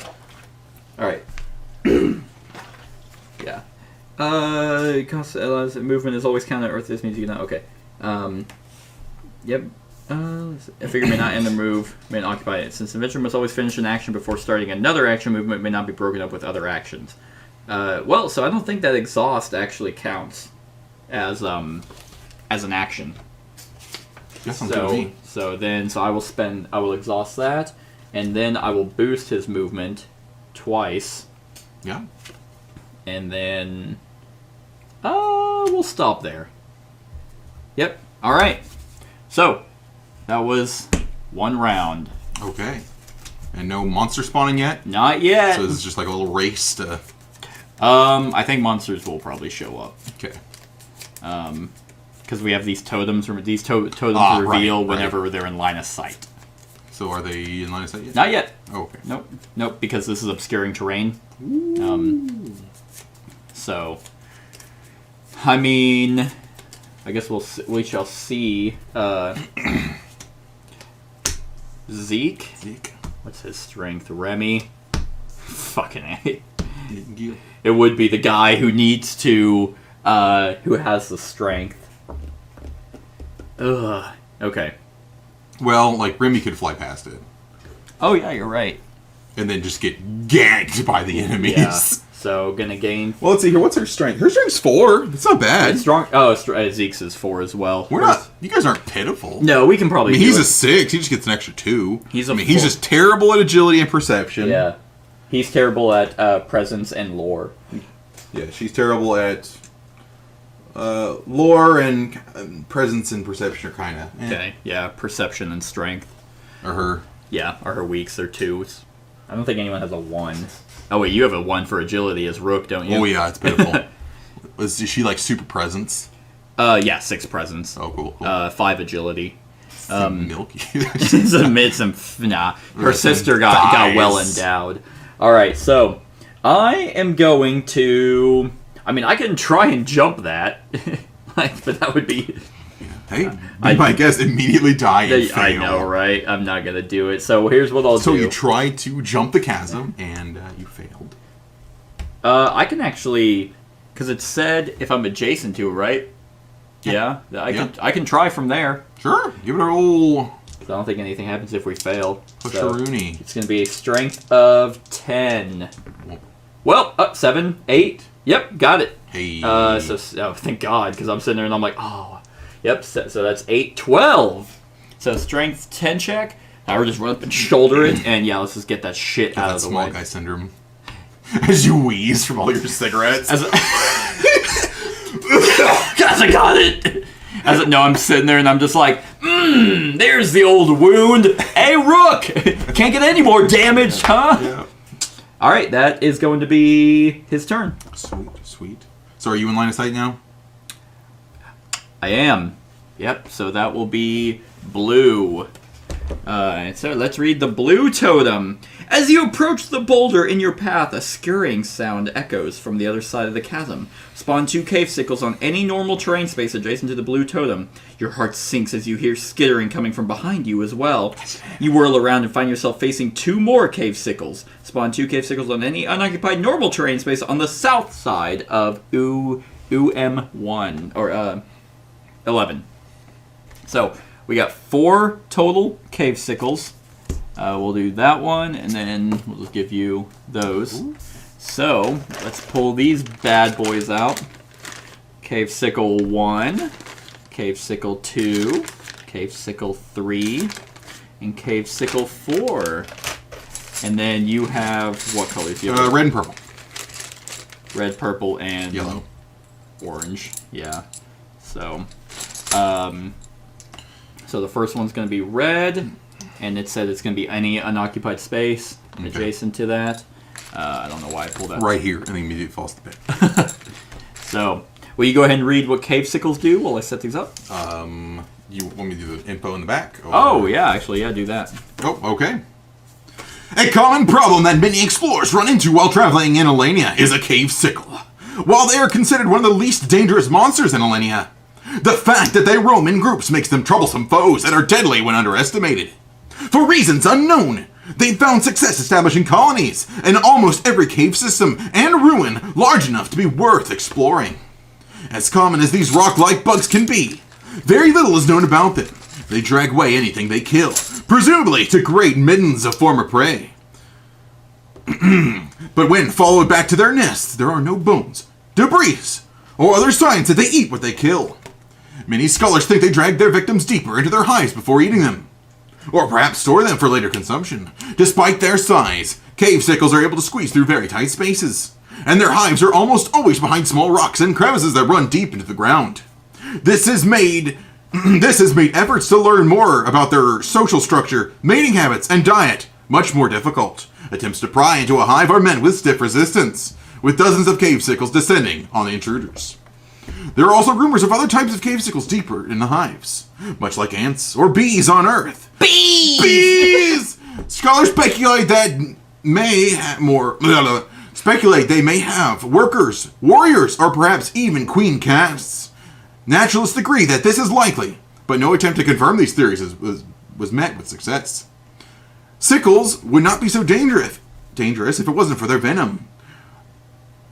[SPEAKER 2] Alright. Yeah. Cost allies movement is always counted. Earth. This means you cannot. Okay. Yep. A figure may not end the move, may not occupy it. Since the adventure must always finish an action before starting another action, movement may not be broken up with other actions. Well, so I don't think that exhaust actually counts as an action. So I will exhaust that, and then I will boost his movement twice.
[SPEAKER 3] Yeah.
[SPEAKER 2] And then we'll stop there. Yep. All right. So that was one round.
[SPEAKER 3] Okay. And no monster spawning yet?
[SPEAKER 2] Not yet.
[SPEAKER 3] So this is just like a little race to...
[SPEAKER 2] I think monsters will probably show up.
[SPEAKER 3] Okay.
[SPEAKER 2] Because we have these totems. These totems reveal whenever they're in line of sight.
[SPEAKER 3] So are they in line of sight yet?
[SPEAKER 2] Not yet.
[SPEAKER 3] Oh, okay.
[SPEAKER 2] Nope. Because this is obscuring terrain. So, I mean, I guess we shall see. Zeke. What's his strength? Remy. Fucking A. It would be the guy who needs to, who has the strength. Ugh. Okay.
[SPEAKER 3] Well, like, Remy could fly past it.
[SPEAKER 2] Oh, yeah, you're right.
[SPEAKER 3] And then just get ganked by the enemies.
[SPEAKER 2] Yeah. So, gonna gain...
[SPEAKER 3] Well, let's see here. What's her strength? Her strength's 4. That's not bad.
[SPEAKER 2] It's strong. Oh, Zeke's is 4 as well.
[SPEAKER 3] We're not... You guys aren't pitiful.
[SPEAKER 2] No, we can probably
[SPEAKER 3] he's a 6. He just gets an extra 2.
[SPEAKER 2] He's
[SPEAKER 3] just terrible at agility and perception.
[SPEAKER 2] Yeah. He's terrible at presence and lore.
[SPEAKER 3] Yeah, she's terrible at... lore and presence and perception are kind of...
[SPEAKER 2] Okay, yeah, perception and strength.
[SPEAKER 3] Or her.
[SPEAKER 2] Yeah, are her weaks. They're 2s. I don't think anyone has a 1. Oh, wait, you have a 1 for agility as Rook, don't you?
[SPEAKER 3] Oh, yeah, it's pitiful. Is she, like, super presence?
[SPEAKER 2] Yeah, 6 presence.
[SPEAKER 3] Oh, cool.
[SPEAKER 2] 5 agility.
[SPEAKER 3] Milky.
[SPEAKER 2] Nah, her sister got well endowed. Alright, so, I am going to... I mean, I can try and jump that, but that would be...
[SPEAKER 3] Hey, you might guess immediately die and fail.
[SPEAKER 2] I know, right? I'm not going to do it. So here's what I'll do.
[SPEAKER 3] So you tried to jump the chasm, and you failed.
[SPEAKER 2] I can actually... Because it said if I'm adjacent to it, right? Yeah. I can try from there.
[SPEAKER 3] Sure. Give it a roll.
[SPEAKER 2] I don't think anything happens if we fail.
[SPEAKER 3] Push-a-rooney.
[SPEAKER 2] It's going to be a strength of 10. Well, 7, 8. Yep, got it.
[SPEAKER 3] Hey.
[SPEAKER 2] Thank God, because I'm sitting there and I'm like, oh. Yep, so that's 8, 12. So strength 10 check. Now we're just run up and shoulder it, and yeah, let's just get that shit out of the way.
[SPEAKER 3] Small guy syndrome. As you wheeze from all your cigarettes.
[SPEAKER 2] Guys, I got it! No, I'm sitting there and I'm just like, there's the old wound. Hey, Rook! Can't get any more damage, huh?
[SPEAKER 3] Yeah.
[SPEAKER 2] Alright, that is going to be his turn.
[SPEAKER 3] Sweet. So are you in line of sight now?
[SPEAKER 2] I am. Yep, so that will be blue. So let's read the blue totem. As you approach the boulder in your path, a scurrying sound echoes from the other side of the chasm. Spawn 2 cave sickles on any normal terrain space adjacent to the blue totem. Your heart sinks as you hear skittering coming from behind you as well. You whirl around and find yourself facing 2 more cave sickles. Spawn 2 cave sickles on any unoccupied normal terrain space on the south side of UM1, or 11. So, we got 4 total cave sickles. We'll do that one, and then we'll just give you those. Ooh. So, let's pull these bad boys out. Cave sickle 1, cave sickle 2, cave sickle 3, and cave sickle 4. And then you have, what colors do you have?
[SPEAKER 3] Red and purple.
[SPEAKER 2] Red, purple, and...
[SPEAKER 3] yellow.
[SPEAKER 2] Orange, yeah. So, so the first one's going to be red, and it said it's going to be any unoccupied space adjacent to that. I don't know why I pulled that.
[SPEAKER 3] Right here, and then immediately falls to bed.
[SPEAKER 2] So, will you go ahead and read what cave sickles do while I set these up?
[SPEAKER 3] You want me to do the info in the back? Or...
[SPEAKER 2] Oh, yeah, actually, yeah, do that.
[SPEAKER 3] Oh, okay. A common problem that many explorers run into while traveling in Alania is a cave sickle. While they are considered one of the least dangerous monsters in Alania, the fact that they roam in groups makes them troublesome foes that are deadly when underestimated. For reasons unknown, they've found success establishing colonies in almost every cave system and ruin large enough to be worth exploring. As common as these rock-like bugs can be, very little is known about them. They drag away anything they kill, presumably to great middens of former prey. But when followed back to their nests, there are no bones, debris, or other signs that they eat what they kill. Many scholars think they drag their victims deeper into their hives before eating them, or perhaps store them for later consumption. Despite their size, cave sickles are able to squeeze through very tight spaces, and their hives are almost always behind small rocks and crevices that run deep into the ground. This has made efforts to learn more about their social structure, mating habits, and diet much more difficult. Attempts to pry into a hive are met with stiff resistance, with dozens of cave sickles descending on the intruders. There are also rumors of other types of cave sickles deeper in the hives, much like ants or bees on Earth. Bees! Scholars speculate they may have workers, warriors, or perhaps even queen castes. Naturalists agree that this is likely, but no attempt to confirm these theories was met with success. Sickles would not be so dangerous if it wasn't for their venom.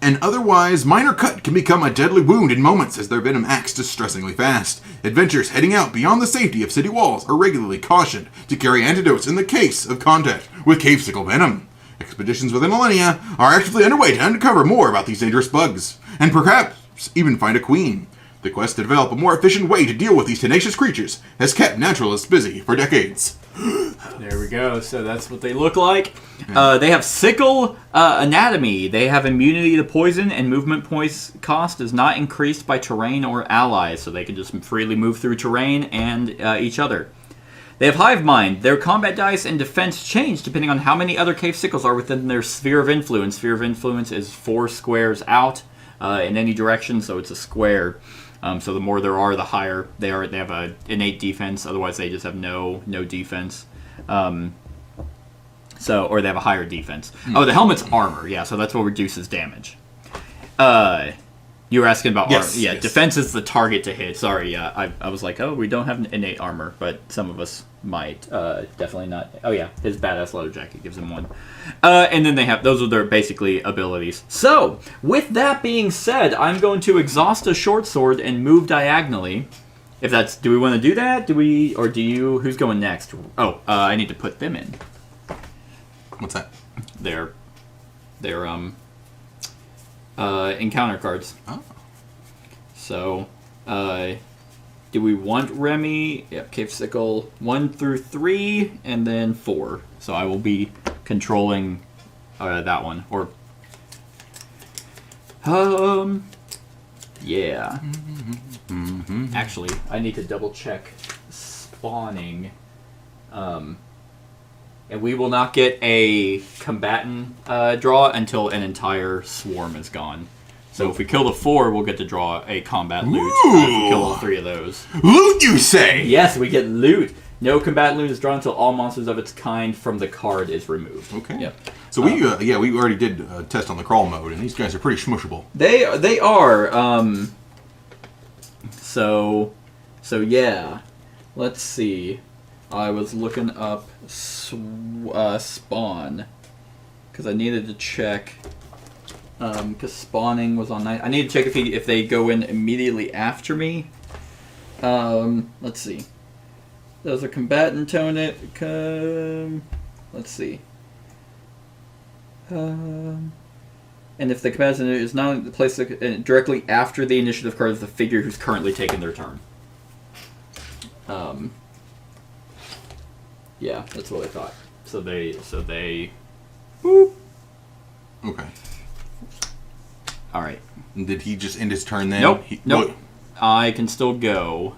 [SPEAKER 3] An otherwise minor cut can become a deadly wound in moments as their venom acts distressingly fast. Adventurers heading out beyond the safety of city walls are regularly cautioned to carry antidotes in the case of contact with cave sickle venom. Expeditions within Alania are actively underway to uncover more about these dangerous bugs, and perhaps even find a queen. The quest to develop a more efficient way to deal with these tenacious creatures has kept naturalists busy for decades.
[SPEAKER 2] There we go. So that's what they look like. They have sickle anatomy. They have immunity to poison, and movement points cost is not increased by terrain or allies, so they can just freely move through terrain and each other. They have hive mind. Their combat dice and defense change depending on how many other cave sickles are within their sphere of influence. Sphere of influence is 4 squares out in any direction, so it's a square. So the more there are, the higher they are. They have an innate defense. Otherwise, they just have no defense. Or they have a higher defense. Oh, the helmet's armor. Yeah, so that's what reduces damage. You were asking about
[SPEAKER 3] Yes,
[SPEAKER 2] armor. Yeah,
[SPEAKER 3] yes.
[SPEAKER 2] defense is the target to hit. Sorry, yeah. I was like, oh, we don't have innate armor, but some of us might. Definitely not. Oh, yeah, his badass leather jacket gives him 1. And then they have, those are their basically abilities. So, with that being said, I'm going to exhaust a short sword and move diagonally. If that's, do we want to do that? Do we, or do you, who's going next? Oh, I need to put them in.
[SPEAKER 3] What's that?
[SPEAKER 2] They're encounter cards.
[SPEAKER 3] Oh.
[SPEAKER 2] So, do we want Remy? Yep, Cave Sickle 1 through 3, and then 4. So I will be controlling that one. Or, yeah. Actually, I need to double check spawning. And we will not get a combatant draw until an entire swarm is gone. So if we kill the 4, we'll get to draw a combat loot. If we kill all 3 of those.
[SPEAKER 3] Loot, you say?
[SPEAKER 2] Yes, we get loot. No combat loot is drawn until all monsters of its kind from the card is removed.
[SPEAKER 3] Okay.
[SPEAKER 2] Yep.
[SPEAKER 3] So we already did a test on the crawl mode, and these guys are pretty smushable.
[SPEAKER 2] They are. So yeah. Let's see. I was looking up spawn because I needed to check because spawning was on night. I need to check if they go in immediately after me. Let's see. There's a combatant tone it. Let's see. And if the combatant is not placed directly after the initiative card is the figure who's currently taking their turn. Yeah, that's what I thought. So they. Boop.
[SPEAKER 3] Okay.
[SPEAKER 2] All right.
[SPEAKER 3] And did he just end his turn then?
[SPEAKER 2] Nope. Nope.
[SPEAKER 3] What?
[SPEAKER 2] I can still go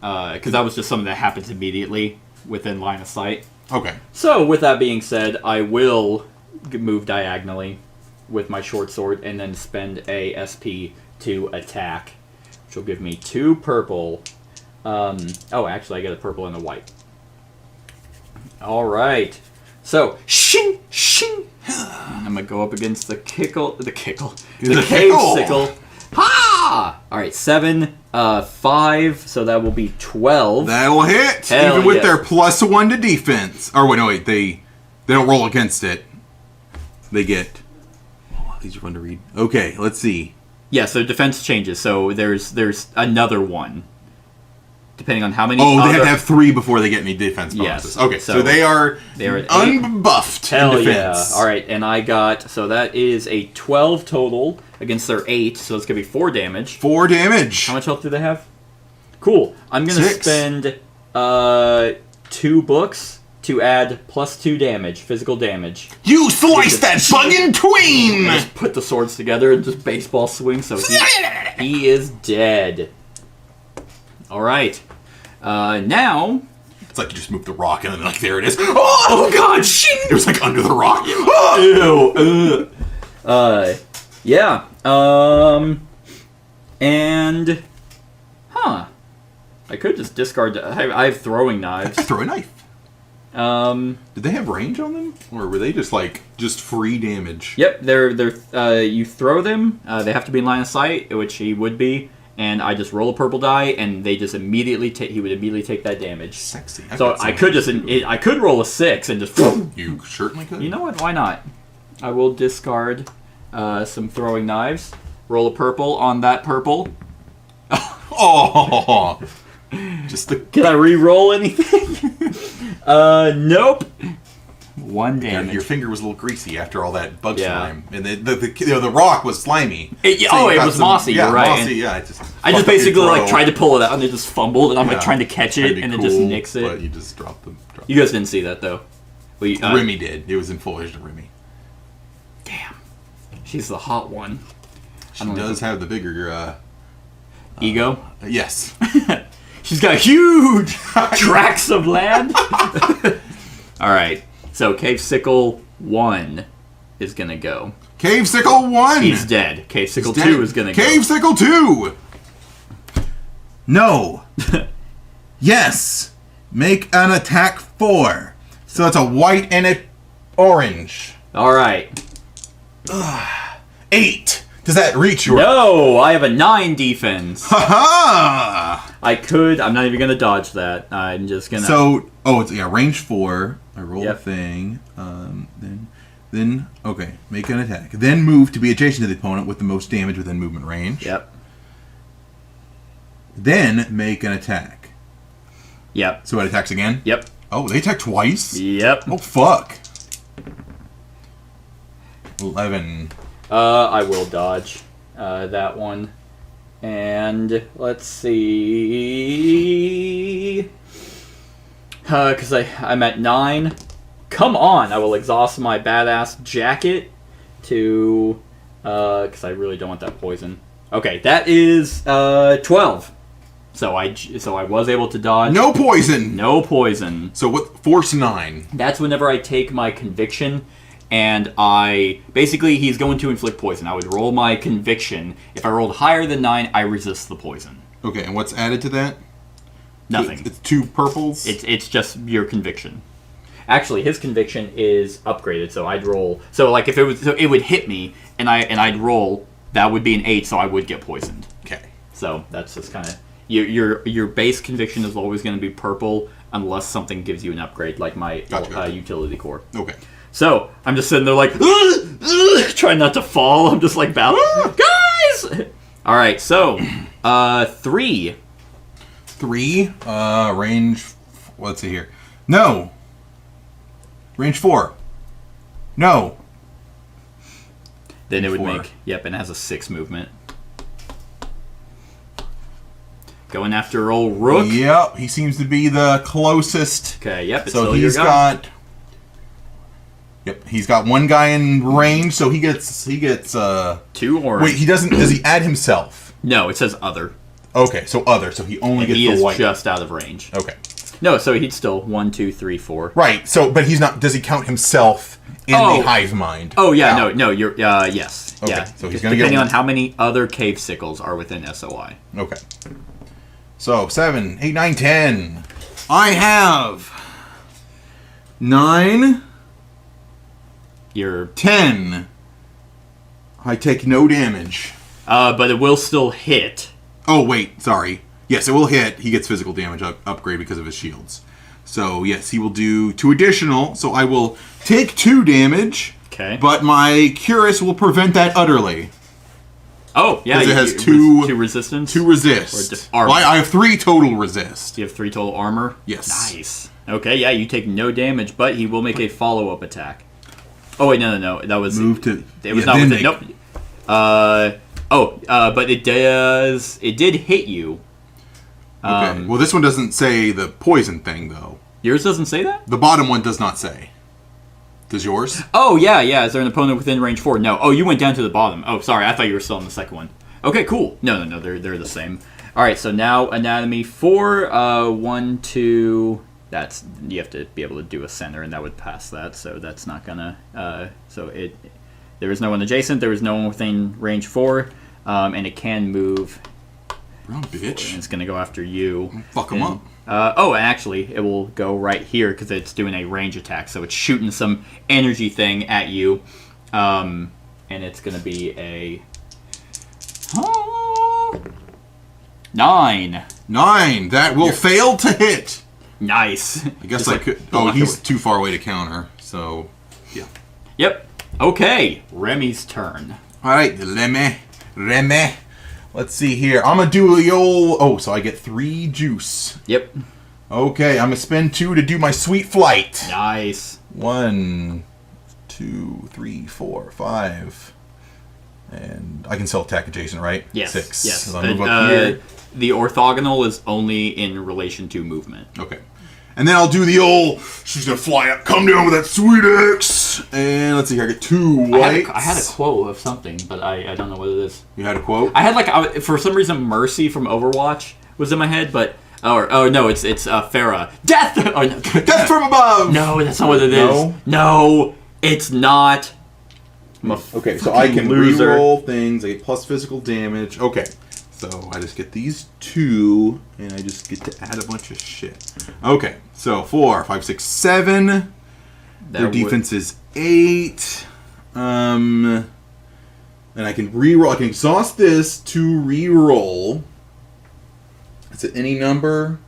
[SPEAKER 2] because that was just something that happens immediately within line of sight.
[SPEAKER 3] Okay.
[SPEAKER 2] So with that being said, I will move diagonally with my short sword and then spend a SP to attack, which will give me 2 purple. Oh, actually, I get a purple and a white. All right. So, shing, shing. I'm gonna go up against the cave sickle. Ha! All right, 7, 5. So that will be 12.
[SPEAKER 3] That'll hit,
[SPEAKER 2] Hell
[SPEAKER 3] even with
[SPEAKER 2] yes.
[SPEAKER 3] their +1 to defense. Or wait, no, wait, they don't roll against it. They get. Oh, these are fun to read. Okay, let's see.
[SPEAKER 2] Yeah. So defense changes. So there's another one. Depending on how many.
[SPEAKER 3] Oh, they have to have 3 before they get any defense bonuses.
[SPEAKER 2] Yes.
[SPEAKER 3] Okay, so they are
[SPEAKER 2] at 8.
[SPEAKER 3] unbuffed
[SPEAKER 2] Hell
[SPEAKER 3] in defense.
[SPEAKER 2] yeah. All right, and I got, so that is a 12 total against their 8, so it's going to be 4 damage.
[SPEAKER 3] 4 damage.
[SPEAKER 2] How much health do they have? Cool. I'm going to
[SPEAKER 3] 6.
[SPEAKER 2] spend 2 books to add +2 damage, physical damage.
[SPEAKER 3] You slice that bug in twain!
[SPEAKER 2] I just put the swords together and just baseball swing, so he is dead. All right. Now...
[SPEAKER 3] It's like you just moved the rock and then like, there it is. Oh God, shit! It was like under the rock.
[SPEAKER 2] Ew. Yeah. And... Huh. I could just discard... I have throwing knives.
[SPEAKER 3] Throw a knife. Did they have range on them? Or were they just like, just free damage?
[SPEAKER 2] Yep, they're you throw them, they have to be in line of sight, which he would be, and I just roll a purple die, and they just immediately he would immediately take that damage.
[SPEAKER 3] Sexy.
[SPEAKER 2] So I could roll a 6 and just...
[SPEAKER 3] You certainly could.
[SPEAKER 2] You know what, why not? I will discard some throwing knives, roll a purple on that purple.
[SPEAKER 3] Oh! Just the...
[SPEAKER 2] Can I re-roll anything? Nope. 1 damage.
[SPEAKER 3] Your finger was a little greasy after all that bug slime, and the rock was slimy.
[SPEAKER 2] It was mossy.
[SPEAKER 3] Yeah,
[SPEAKER 2] you're right.
[SPEAKER 3] mossy. Yeah,
[SPEAKER 2] I just basically like tried to pull it out, and it just fumbled, and I'm like trying to catch it, and
[SPEAKER 3] cool,
[SPEAKER 2] it just nicks it.
[SPEAKER 3] But you just dropped them.
[SPEAKER 2] You guys didn't see that though.
[SPEAKER 3] Remy did. It was in full vision of Remy.
[SPEAKER 2] Damn, she's the hot one.
[SPEAKER 3] She does have the bigger
[SPEAKER 2] ego.
[SPEAKER 3] Yes.
[SPEAKER 2] She's got huge tracts of land. All right. So Cave Sickle 1 is going to go.
[SPEAKER 3] Cave Sickle 1!
[SPEAKER 2] He's dead. Cave Sickle 2 is going to go.
[SPEAKER 3] Cave Sickle 2! No. Yes. Make an attack 4. So it's a white and an orange.
[SPEAKER 2] All right.
[SPEAKER 3] 8. Does that reach your...
[SPEAKER 2] No, I have a 9 defense.
[SPEAKER 3] Ha-ha!
[SPEAKER 2] I'm not even going to dodge that. I'm just going to...
[SPEAKER 3] So, it's range 4. I roll
[SPEAKER 2] Yep.
[SPEAKER 3] a thing. Then, okay, make an attack. Then move to be adjacent to the opponent with the most damage within movement range.
[SPEAKER 2] Yep.
[SPEAKER 3] Then make an attack.
[SPEAKER 2] Yep.
[SPEAKER 3] So it attacks again?
[SPEAKER 2] Yep.
[SPEAKER 3] Oh, they attack twice?
[SPEAKER 2] Yep.
[SPEAKER 3] Oh, fuck. 11.
[SPEAKER 2] I will dodge that one. And let's see... Because I'm at 9. Come on! I will exhaust my badass jacket to... Because I really don't want that poison. Okay, that is 12. So I was able to dodge.
[SPEAKER 3] No poison!
[SPEAKER 2] No poison.
[SPEAKER 3] So what? Force 9.
[SPEAKER 2] That's whenever I take my conviction, and basically he's going to inflict poison. I would roll my conviction. If I rolled higher than 9, I resist the poison.
[SPEAKER 3] Okay, and what's added to that?
[SPEAKER 2] Nothing.
[SPEAKER 3] It's 2 purples?
[SPEAKER 2] It's just your conviction. Actually, his conviction is upgraded, so I'd roll. So like if it would hit me, and I'd roll, that would be an 8, so I would get poisoned.
[SPEAKER 3] Okay.
[SPEAKER 2] So that's just kind of your base conviction is always going to be purple unless something gives you an upgrade, like my
[SPEAKER 3] Gotcha.
[SPEAKER 2] utility core.
[SPEAKER 3] Okay.
[SPEAKER 2] So I'm just sitting there like trying not to fall. I'm just like battling, guys. All right, so 3.
[SPEAKER 3] 3. Range... Let's see here. No. Range 4. No.
[SPEAKER 2] Then it would
[SPEAKER 3] 4.
[SPEAKER 2] make... Yep, and it has a 6 movement. Going after old Rook.
[SPEAKER 3] Yep, he seems to be the closest.
[SPEAKER 2] Okay, yep, it's
[SPEAKER 3] So
[SPEAKER 2] still
[SPEAKER 3] he's
[SPEAKER 2] your guy.
[SPEAKER 3] got... Yep, he's got one guy in range, so he gets
[SPEAKER 2] 2 orange.
[SPEAKER 3] Wait, does he add himself?
[SPEAKER 2] No, it says other.
[SPEAKER 3] Okay, so other, so he only
[SPEAKER 2] And
[SPEAKER 3] gets
[SPEAKER 2] he
[SPEAKER 3] the
[SPEAKER 2] is
[SPEAKER 3] white.
[SPEAKER 2] just out of range.
[SPEAKER 3] Okay.
[SPEAKER 2] No, so he'd still 1, 2, 3, 4.
[SPEAKER 3] Right, so, but he's not, does he count himself in the hive mind?
[SPEAKER 2] Oh, yeah,
[SPEAKER 3] Out?
[SPEAKER 2] no, you're, yes.
[SPEAKER 3] Okay,
[SPEAKER 2] Yeah.
[SPEAKER 3] so he's
[SPEAKER 2] Just
[SPEAKER 3] gonna get
[SPEAKER 2] depending
[SPEAKER 3] one.
[SPEAKER 2] on how many other cave sickles are within SOI.
[SPEAKER 3] Okay. So, 7, 8, 9, 10. I have 9,
[SPEAKER 2] You're...
[SPEAKER 3] 10. I take no damage.
[SPEAKER 2] but it will still hit.
[SPEAKER 3] Oh, wait, sorry. Yes, it will hit. He gets physical damage upgrade because of his shields. So, yes, he will do 2 additional. So I will take 2 damage.
[SPEAKER 2] Okay.
[SPEAKER 3] But my Curus will prevent that utterly.
[SPEAKER 2] Oh, yeah.
[SPEAKER 3] Because it has
[SPEAKER 2] two
[SPEAKER 3] 2
[SPEAKER 2] resistance?
[SPEAKER 3] 2 resist.
[SPEAKER 2] Armor.
[SPEAKER 3] Well, I have 3 total resist.
[SPEAKER 2] You have 3 total armor?
[SPEAKER 3] Yes.
[SPEAKER 2] Nice. Okay, yeah, you take no damage, but he will make a follow-up attack. Oh, wait, no. That was...
[SPEAKER 3] Move to...
[SPEAKER 2] It was
[SPEAKER 3] yeah,
[SPEAKER 2] not
[SPEAKER 3] then
[SPEAKER 2] with it. Nope. But it does... It did hit you.
[SPEAKER 3] Okay. Well, this one doesn't say the poison thing, though.
[SPEAKER 2] Yours doesn't say that?
[SPEAKER 3] The bottom one does not say. Does yours?
[SPEAKER 2] Oh, yeah. Is there an opponent within range 4? No. Oh, you went down to the bottom. Oh, sorry. I thought you were still on the second one. Okay, cool. No. They're the same. All right, so now anatomy 4, 1, 2... That's... You have to be able to do a center, and that would pass that, so that's not gonna... There is no one adjacent. There is no one within range 4, and it can move...
[SPEAKER 3] Brown bitch.
[SPEAKER 2] And it's going to go after you.
[SPEAKER 3] Fuck him up.
[SPEAKER 2] And actually, it will go right here because it's doing a range attack. So it's shooting some energy thing at you. And it's going to be a... 9.
[SPEAKER 3] 9. That will fail to hit.
[SPEAKER 2] Nice.
[SPEAKER 3] I guess
[SPEAKER 2] Just
[SPEAKER 3] I
[SPEAKER 2] like
[SPEAKER 3] could...
[SPEAKER 2] block
[SPEAKER 3] Oh, he's
[SPEAKER 2] it with-
[SPEAKER 3] too far away to counter. So, yeah.
[SPEAKER 2] Yep. Okay. Remy's turn.
[SPEAKER 3] All right, Remy. Let's see here. I'm going to do the old... Oh, so I get 3 juice.
[SPEAKER 2] Yep.
[SPEAKER 3] Okay, I'm going to spend 2 to do my sweet flight.
[SPEAKER 2] Nice.
[SPEAKER 3] 1, 2, 3, 4, 5. And I can still attack adjacent, right?
[SPEAKER 2] Yes.
[SPEAKER 3] 6.
[SPEAKER 2] Yes.
[SPEAKER 3] So I move up here.
[SPEAKER 2] The orthogonal is only in relation to movement.
[SPEAKER 3] Okay. And then I'll do the old... She's going to fly up. Come down with that sweet X. And let's see here. I get 2 whites.
[SPEAKER 2] I had a quote of something, but I don't know what it is.
[SPEAKER 3] You had a quote?
[SPEAKER 2] I had for some reason Mercy from Overwatch was in my head, but no, it's Farah. Death. Oh, no.
[SPEAKER 3] Death from above.
[SPEAKER 2] No, that's not what it is. No, it's not.
[SPEAKER 3] Okay, so I can
[SPEAKER 2] loser.
[SPEAKER 3] reroll things. I get plus physical damage. Okay, so I just get these 2, and I just get to add a bunch of shit. Okay, so 4, 5, 6, 7. Their defense is 8. And I can re-roll. I can exhaust this to re-roll. Is it any number?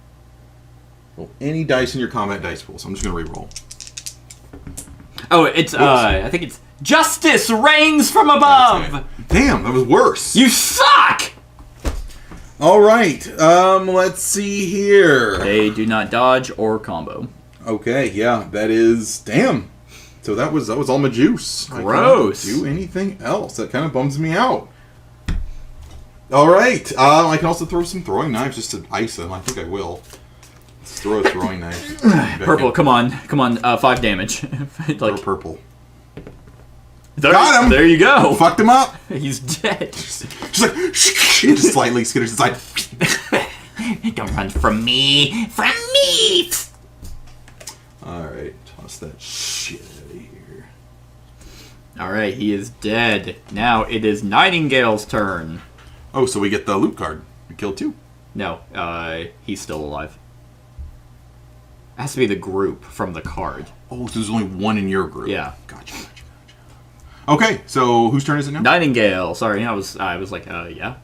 [SPEAKER 3] Roll any dice in your combat dice pool. So I'm just going to re-roll.
[SPEAKER 2] Oh, it's, I think it's Justice Reigns from Above!
[SPEAKER 3] Damn, that was worse.
[SPEAKER 2] You suck!
[SPEAKER 3] All right, let's see here.
[SPEAKER 2] They do not dodge or combo.
[SPEAKER 3] Okay, yeah, that is... Damn. So that was all my juice.
[SPEAKER 2] Gross.
[SPEAKER 3] I can't do anything else. That kind of bums me out. All right, I can also throw some throwing knives just to ice them. I think I will. Let's throw a throwing knife.
[SPEAKER 2] Purple, come on, 5 damage.
[SPEAKER 3] Throw purple.
[SPEAKER 2] Got him! There you go.
[SPEAKER 3] Fucked him up.
[SPEAKER 2] He's dead.
[SPEAKER 3] Just like, just slightly skitters aside.
[SPEAKER 2] Don't run from me! From me!
[SPEAKER 3] Alright, toss that shit out of here.
[SPEAKER 2] Alright, he is dead. Now it is Nightingale's turn.
[SPEAKER 3] Oh, so we get the loot card. We killed 2.
[SPEAKER 2] No, he's still alive. It has to be the group from the card.
[SPEAKER 3] Oh, so there's only 1 in your group.
[SPEAKER 2] Yeah.
[SPEAKER 3] Gotcha. Okay, so whose turn is it now?
[SPEAKER 2] Nightingale. Sorry, I was like, yeah.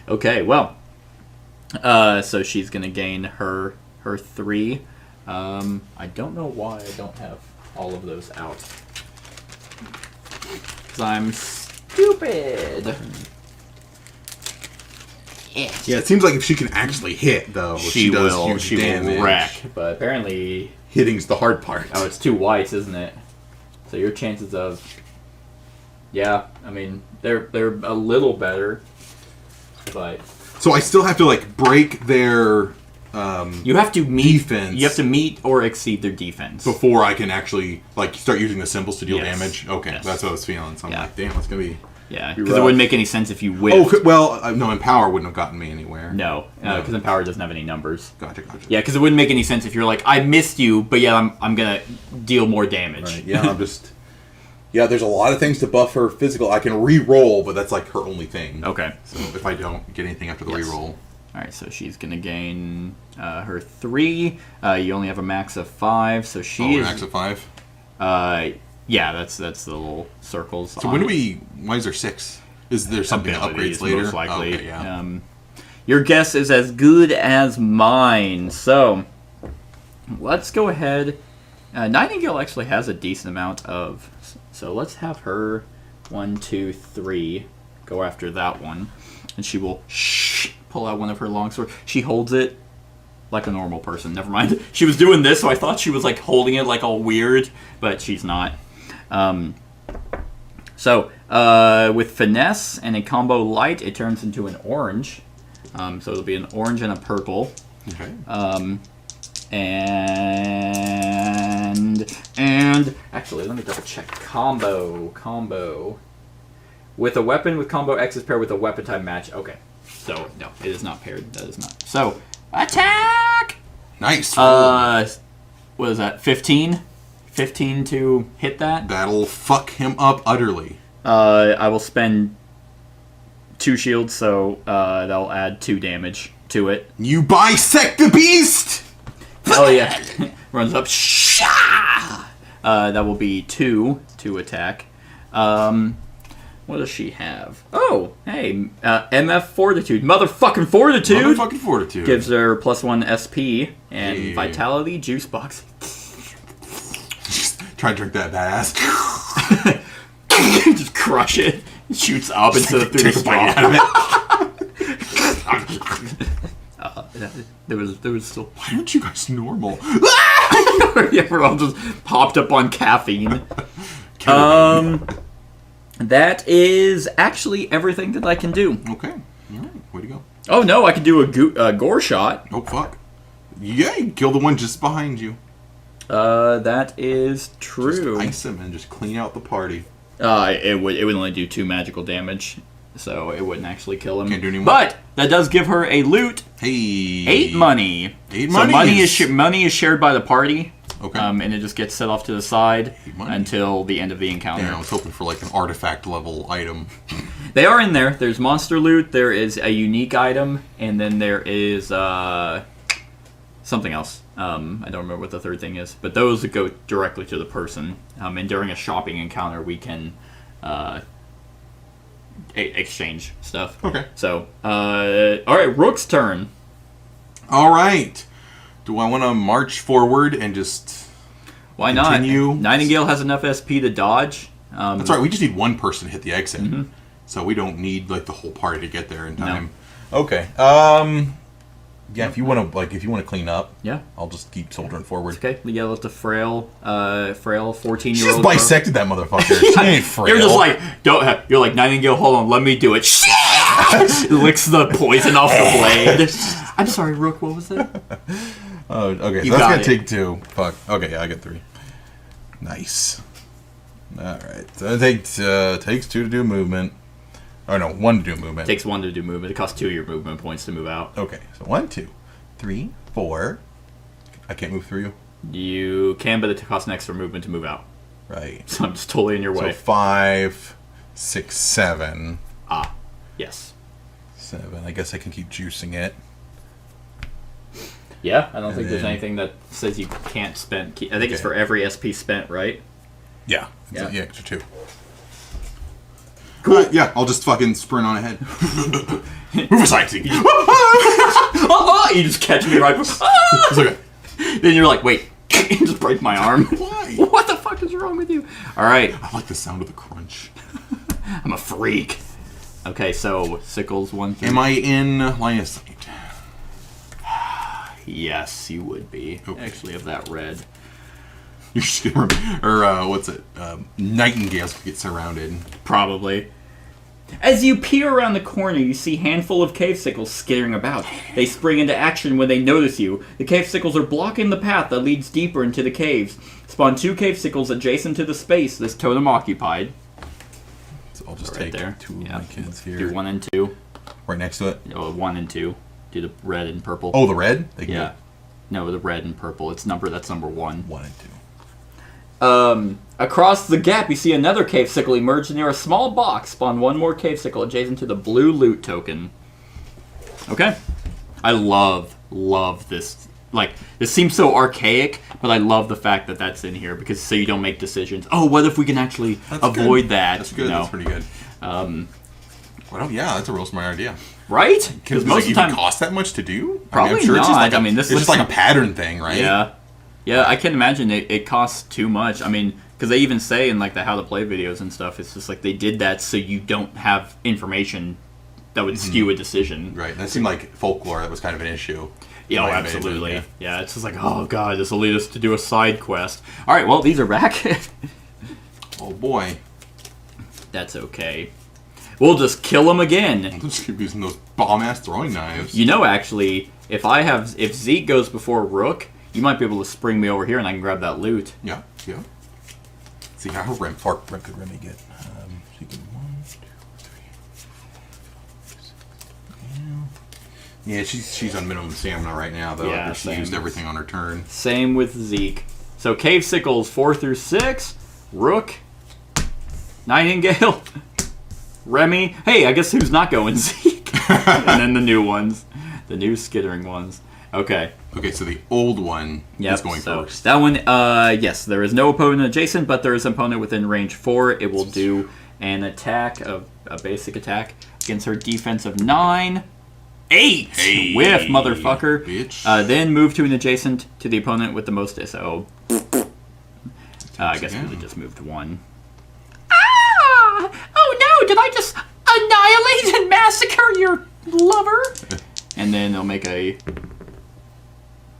[SPEAKER 2] Okay, well. So she's gonna gain her 3. I don't know why I don't have all of those out. Because I'm stupid.
[SPEAKER 3] Yeah, it seems like if she can actually hit, though, she does huge damage.
[SPEAKER 2] Will wreck. But apparently...
[SPEAKER 3] Hitting's the hard part.
[SPEAKER 2] Oh, it's 2 whites, isn't it? So your chances of... Yeah, I mean, they're a little better, but...
[SPEAKER 3] So I still have to, like, break their
[SPEAKER 2] you have to meet,
[SPEAKER 3] defense.
[SPEAKER 2] You have to meet or exceed their defense.
[SPEAKER 3] Before I can actually, like, start using the symbols to deal
[SPEAKER 2] Yes.
[SPEAKER 3] damage? Okay,
[SPEAKER 2] Yes.
[SPEAKER 3] that's what I was feeling. So I'm like, damn, that's going to be...
[SPEAKER 2] Yeah, because it wouldn't make any sense if you whiffed.
[SPEAKER 3] Oh, well, no, Empower wouldn't have gotten me anywhere.
[SPEAKER 2] No, because Empower doesn't have any numbers.
[SPEAKER 3] Gotcha.
[SPEAKER 2] Yeah, because it wouldn't make any sense if you're like, I missed you, but yeah, I'm going to deal more damage.
[SPEAKER 3] Right, yeah, I'm just... Yeah, there's a lot of things to buff her physical. I can re-roll, but that's like her only thing.
[SPEAKER 2] Okay.
[SPEAKER 3] So if I don't get anything after the re-roll.
[SPEAKER 2] Alright, so she's going to gain her 3. You only have a max of 5, so she is...
[SPEAKER 3] max of 5?
[SPEAKER 2] Yeah, that's the little circles.
[SPEAKER 3] So when do we... Why is there 6? Is there something that upgrades later?
[SPEAKER 2] Most likely.
[SPEAKER 3] Okay, yeah.
[SPEAKER 2] Your guess is as good as mine. So, let's go ahead. Nightingale actually has a decent amount of... So let's have her 1, 2, 3 go after that one. And she will pull out one of her longswords. She holds it like a normal person. Never mind. She was doing this, so I thought she was like holding it like all weird, but she's not. So with finesse and a combo light, it turns into an orange. So it'll be an orange and a purple.
[SPEAKER 3] Okay.
[SPEAKER 2] And actually, let me double check. Combo. With a weapon with combo X is paired with a weapon type match. Okay. So, no, it is not paired. That is not. So, attack!
[SPEAKER 3] Nice.
[SPEAKER 2] What is that? 15? 15 to hit that?
[SPEAKER 3] That'll fuck him up utterly.
[SPEAKER 2] I will spend 2 shields, so that'll add 2 damage to it.
[SPEAKER 3] You bisect the beast!
[SPEAKER 2] Oh, yeah. Runs up. That will be 2 to attack. What does she have? Oh, hey. MF Fortitude. Motherfucking Fortitude!
[SPEAKER 3] Motherfucking Fortitude.
[SPEAKER 2] Gives her +1 SP and
[SPEAKER 3] Hey.
[SPEAKER 2] Vitality Juice Box.
[SPEAKER 3] Try to drink that badass.
[SPEAKER 2] Just crush it. Shoots up instead of through the
[SPEAKER 3] Take a bite
[SPEAKER 2] straw.
[SPEAKER 3] out of it.
[SPEAKER 2] There was still...
[SPEAKER 3] Why aren't you guys normal?
[SPEAKER 2] Yeah, we're all just popped up on caffeine. That is actually everything that I can do.
[SPEAKER 3] Okay. Alright, way to go.
[SPEAKER 2] Oh no, I can do a gore shot.
[SPEAKER 3] Oh, fuck. Yeah, you kill the one just behind you.
[SPEAKER 2] That is true.
[SPEAKER 3] Just ice him and just clean out the party.
[SPEAKER 2] It would only do 2 magical damage, so it wouldn't actually kill him.
[SPEAKER 3] Can't do any more.
[SPEAKER 2] But that does give her a loot.
[SPEAKER 3] Hey.
[SPEAKER 2] 8 money.
[SPEAKER 3] 8
[SPEAKER 2] So
[SPEAKER 3] money
[SPEAKER 2] money is shared by the party.
[SPEAKER 3] Okay.
[SPEAKER 2] And it just gets set off to the side
[SPEAKER 3] 8 money.
[SPEAKER 2] until the end of the encounter.
[SPEAKER 3] Damn, I was hoping for like an artifact level item.
[SPEAKER 2] They are in there. There's monster loot. There is a unique item, and then there is something else. I don't remember what the third thing is, but those go directly to the person. And during a shopping encounter, we can exchange stuff.
[SPEAKER 3] Okay.
[SPEAKER 2] So, all right, Rook's turn.
[SPEAKER 3] All right. Do I want to march forward and just
[SPEAKER 2] Why
[SPEAKER 3] continue?
[SPEAKER 2] not? Nightingale has enough SP to dodge.
[SPEAKER 3] That's right. We just need one person to hit the exit, so we don't need like the whole party to get there in time.
[SPEAKER 2] No.
[SPEAKER 4] Okay. Yeah, if you want to clean up,
[SPEAKER 2] Yeah.
[SPEAKER 4] I'll just keep soldiering forward.
[SPEAKER 2] Okay, yeah, let the frail 14-year-old.
[SPEAKER 4] She just bisected that motherfucker. She ain't frail.
[SPEAKER 2] You're just like, you're like, Nightingale, hold on, let me do it. Licks the poison off the blade. I'm sorry, Rook, what was that?
[SPEAKER 4] Oh, okay.
[SPEAKER 2] You
[SPEAKER 4] So that's
[SPEAKER 2] got
[SPEAKER 4] gonna
[SPEAKER 2] it.
[SPEAKER 4] take 2. Fuck. Okay, yeah, I get 3. Nice. All right. So it takes 2 to do movement. Oh no, 1 to do movement.
[SPEAKER 2] Takes 1 to do movement. It costs 2 of your movement points to move out.
[SPEAKER 4] Okay, so 1, 2, 3, 4. I can't move through you.
[SPEAKER 2] You can, but it costs an extra movement to move out.
[SPEAKER 4] Right.
[SPEAKER 2] So I'm just totally in your
[SPEAKER 4] So
[SPEAKER 2] way.
[SPEAKER 4] 5, 6, 7.
[SPEAKER 2] Yes.
[SPEAKER 4] 7. I guess I can keep juicing it.
[SPEAKER 2] Yeah, I don't think there's
[SPEAKER 4] then-
[SPEAKER 2] anything that says you can't spend. I think it's
[SPEAKER 4] Okay.
[SPEAKER 2] for every SP spent, right?
[SPEAKER 4] Yeah.
[SPEAKER 2] Yeah.
[SPEAKER 4] Yeah, extra 2.
[SPEAKER 3] Cool. Yeah, I'll just fucking sprint on ahead. Move aside, Zeke.
[SPEAKER 2] You just catch me right before.
[SPEAKER 3] It's okay.
[SPEAKER 2] Then you're like, wait, just break my arm.
[SPEAKER 3] Why?
[SPEAKER 2] What the fuck is wrong with you? All right,
[SPEAKER 3] I like the sound of the crunch.
[SPEAKER 2] I'm a freak. Okay, so Sickles 1 through.
[SPEAKER 3] Am I in line of sight?
[SPEAKER 2] Yes, you would be.
[SPEAKER 3] Okay.
[SPEAKER 2] Actually, of that red.
[SPEAKER 3] You're just gonna or what's it? Nightingales get surrounded.
[SPEAKER 2] Probably. As you peer around the corner, you see a handful of cave sickles skittering about. They spring into action when they notice you. The cave sickles are blocking the path that leads deeper into the caves. Spawn 2 cave sickles adjacent to the space this totem occupied.
[SPEAKER 4] So I'll just
[SPEAKER 2] Right
[SPEAKER 4] take
[SPEAKER 2] there.
[SPEAKER 4] 2 of
[SPEAKER 2] Yeah.
[SPEAKER 4] my kids here.
[SPEAKER 2] Do 1 and 2.
[SPEAKER 4] Right next to it.
[SPEAKER 2] Oh, 1 and 2. Do the red and purple.
[SPEAKER 4] Oh, the red? They can
[SPEAKER 2] yeah.
[SPEAKER 4] go
[SPEAKER 2] No, the red and purple. That's number 1.
[SPEAKER 4] 1 and 2.
[SPEAKER 2] Across the gap, you see another cave sickle emerge near a small box. Spawn 1 more cave sickle adjacent to the blue loot token. Okay. I love this. Like, this seems so archaic, but I love the fact that that's in here because so you don't make decisions. Oh, what if we can actually avoid that?
[SPEAKER 3] That's good.
[SPEAKER 2] You know?
[SPEAKER 3] That's pretty good. Well, yeah, that's a real smart idea.
[SPEAKER 2] Right?
[SPEAKER 3] Because
[SPEAKER 2] most
[SPEAKER 3] it
[SPEAKER 2] of the
[SPEAKER 3] even
[SPEAKER 2] time,
[SPEAKER 3] cost that much to do?
[SPEAKER 2] Probably
[SPEAKER 3] it's just
[SPEAKER 2] not.
[SPEAKER 3] like
[SPEAKER 2] I mean, this
[SPEAKER 3] it's just
[SPEAKER 2] looks
[SPEAKER 3] like a pattern thing, right?
[SPEAKER 2] yeah, I can imagine it costs too much. I mean, because they even say in like the how to play videos and stuff, it's just like they did that so you don't have information that would skew a decision.
[SPEAKER 3] Right. That seemed like folklore. That was kind of an issue.
[SPEAKER 2] Yeah, oh,
[SPEAKER 3] Might have made it,
[SPEAKER 2] absolutely.
[SPEAKER 3] yeah.
[SPEAKER 2] Yeah, it's just like, oh god, this will lead us to do a side quest. All right, well, these are back.
[SPEAKER 3] Oh boy.
[SPEAKER 2] That's okay. We'll just kill them again.
[SPEAKER 3] I'm just keep using those bomb-ass throwing knives.
[SPEAKER 2] You know, actually, if Zeke goes before Rook, you might be able to spring me over here and I can grab that loot.
[SPEAKER 3] Yeah. Yeah. See how
[SPEAKER 4] What could Remy get? She can 1, 2, 3, 4, 5, 6.
[SPEAKER 3] Yeah, she's on minimum stamina right now, though.
[SPEAKER 2] Yeah,
[SPEAKER 3] She
[SPEAKER 2] same.
[SPEAKER 3] used everything on her turn.
[SPEAKER 2] Same with Zeke. So Cave Sickles 4 through 6, Rook, Nightingale, Remy. Hey, I guess who's not going? Zeke. And then the new ones, the new skittering ones. Okay.
[SPEAKER 3] Okay, so the old one
[SPEAKER 2] Yep,
[SPEAKER 3] is going
[SPEAKER 2] so
[SPEAKER 3] first.
[SPEAKER 2] that one, yes, there is no opponent adjacent, but there is an opponent within range 4. It will do an attack, a basic attack, against her defense of 9. 8!
[SPEAKER 3] Hey,
[SPEAKER 2] Whiff, motherfucker.
[SPEAKER 3] bitch.
[SPEAKER 2] Then move to an adjacent to the opponent with the most so I guess
[SPEAKER 3] again.
[SPEAKER 2] we just moved 1. Ah! Oh no, did I just annihilate and massacre your lover? And then they'll make a...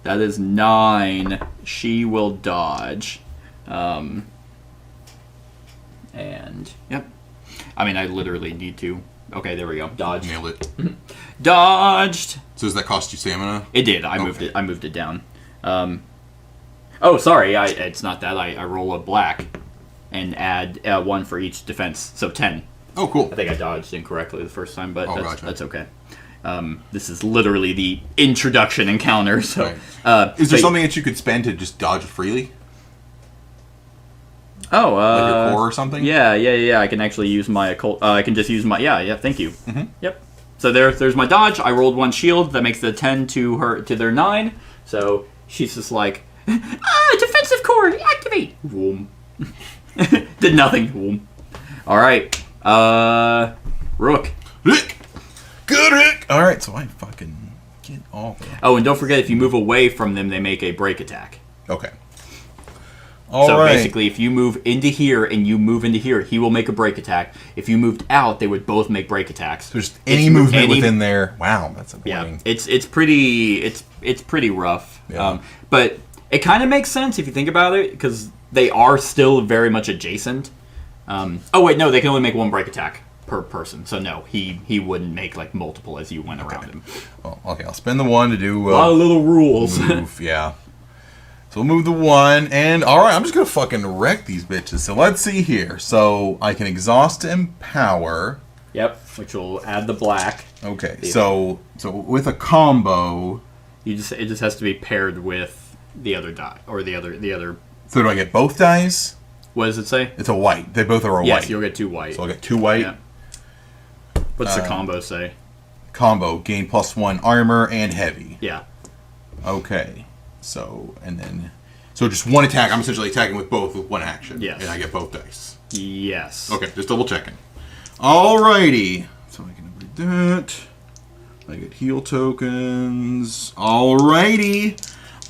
[SPEAKER 2] That is 9. She will dodge. And, yep. I mean, I literally need to... Okay, there we go. Dodge.
[SPEAKER 3] Nailed it.
[SPEAKER 2] Dodged!
[SPEAKER 3] So does that cost you stamina?
[SPEAKER 2] It did. I moved it. I moved it down. Oh, sorry. It's not that. I roll a black and add 1 for each defense. So 10.
[SPEAKER 3] Oh, cool.
[SPEAKER 2] I think I dodged incorrectly the first time, but
[SPEAKER 3] Oh,
[SPEAKER 2] that's,
[SPEAKER 3] gotcha.
[SPEAKER 2] that's okay. This is literally the introduction encounter. So,
[SPEAKER 3] Right. Is there
[SPEAKER 2] but-
[SPEAKER 3] something that you could spend to just dodge freely?
[SPEAKER 2] Oh,
[SPEAKER 3] Like your core or something?
[SPEAKER 2] Yeah. I can actually use my occult. I can just use my. Yeah. Thank you. Mm-hmm. Yep. So there's my dodge. I rolled 1 shield. That makes the 10 to their 9. So she's just like, defensive core, activate. Boom. Did nothing. Boom. All right. Rook.
[SPEAKER 4] Rick! Good Rick! Alright, so I fucking get all that.
[SPEAKER 2] Oh, and don't forget, if you move away from them, they make a break attack.
[SPEAKER 4] Okay.
[SPEAKER 2] Basically, if you move into here and you move into here, he will make a break attack. If you moved out, they would both make break attacks.
[SPEAKER 4] So just any movement within there. Wow, that's annoying.
[SPEAKER 2] Yeah, it's pretty rough.
[SPEAKER 4] Yeah.
[SPEAKER 2] But it kind of makes sense if you think about it, because they are still very much adjacent. Oh wait, no, they can only make one break attack per person. So no, he wouldn't make like multiple as you went around him.
[SPEAKER 4] Well, okay, I'll spend the 1 to do
[SPEAKER 2] A lot of little rules.
[SPEAKER 4] move, yeah. So we'll move the 1, and alright, I'm just gonna fucking wreck these bitches. So let's see here. So I can exhaust to empower.
[SPEAKER 2] Yep, which will add the black.
[SPEAKER 4] Okay, so with a combo,
[SPEAKER 2] It just has to be paired with the other die or the other.
[SPEAKER 4] so do I get both dice?
[SPEAKER 2] What does it say?
[SPEAKER 4] It's a white. They both are a
[SPEAKER 2] Yes,
[SPEAKER 4] white.
[SPEAKER 2] you'll get 2 white.
[SPEAKER 4] So I'll get 2 white.
[SPEAKER 2] Yeah. What's the combo say?
[SPEAKER 4] Combo, gain +1 armor and heavy.
[SPEAKER 2] Yeah.
[SPEAKER 4] Okay. So just one attack. I'm essentially attacking with both with one action.
[SPEAKER 2] Yes.
[SPEAKER 4] And I get both dice.
[SPEAKER 2] Yes.
[SPEAKER 4] Okay, just double checking. Alrighty. So I can upgrade that. I get heal tokens. Alrighty.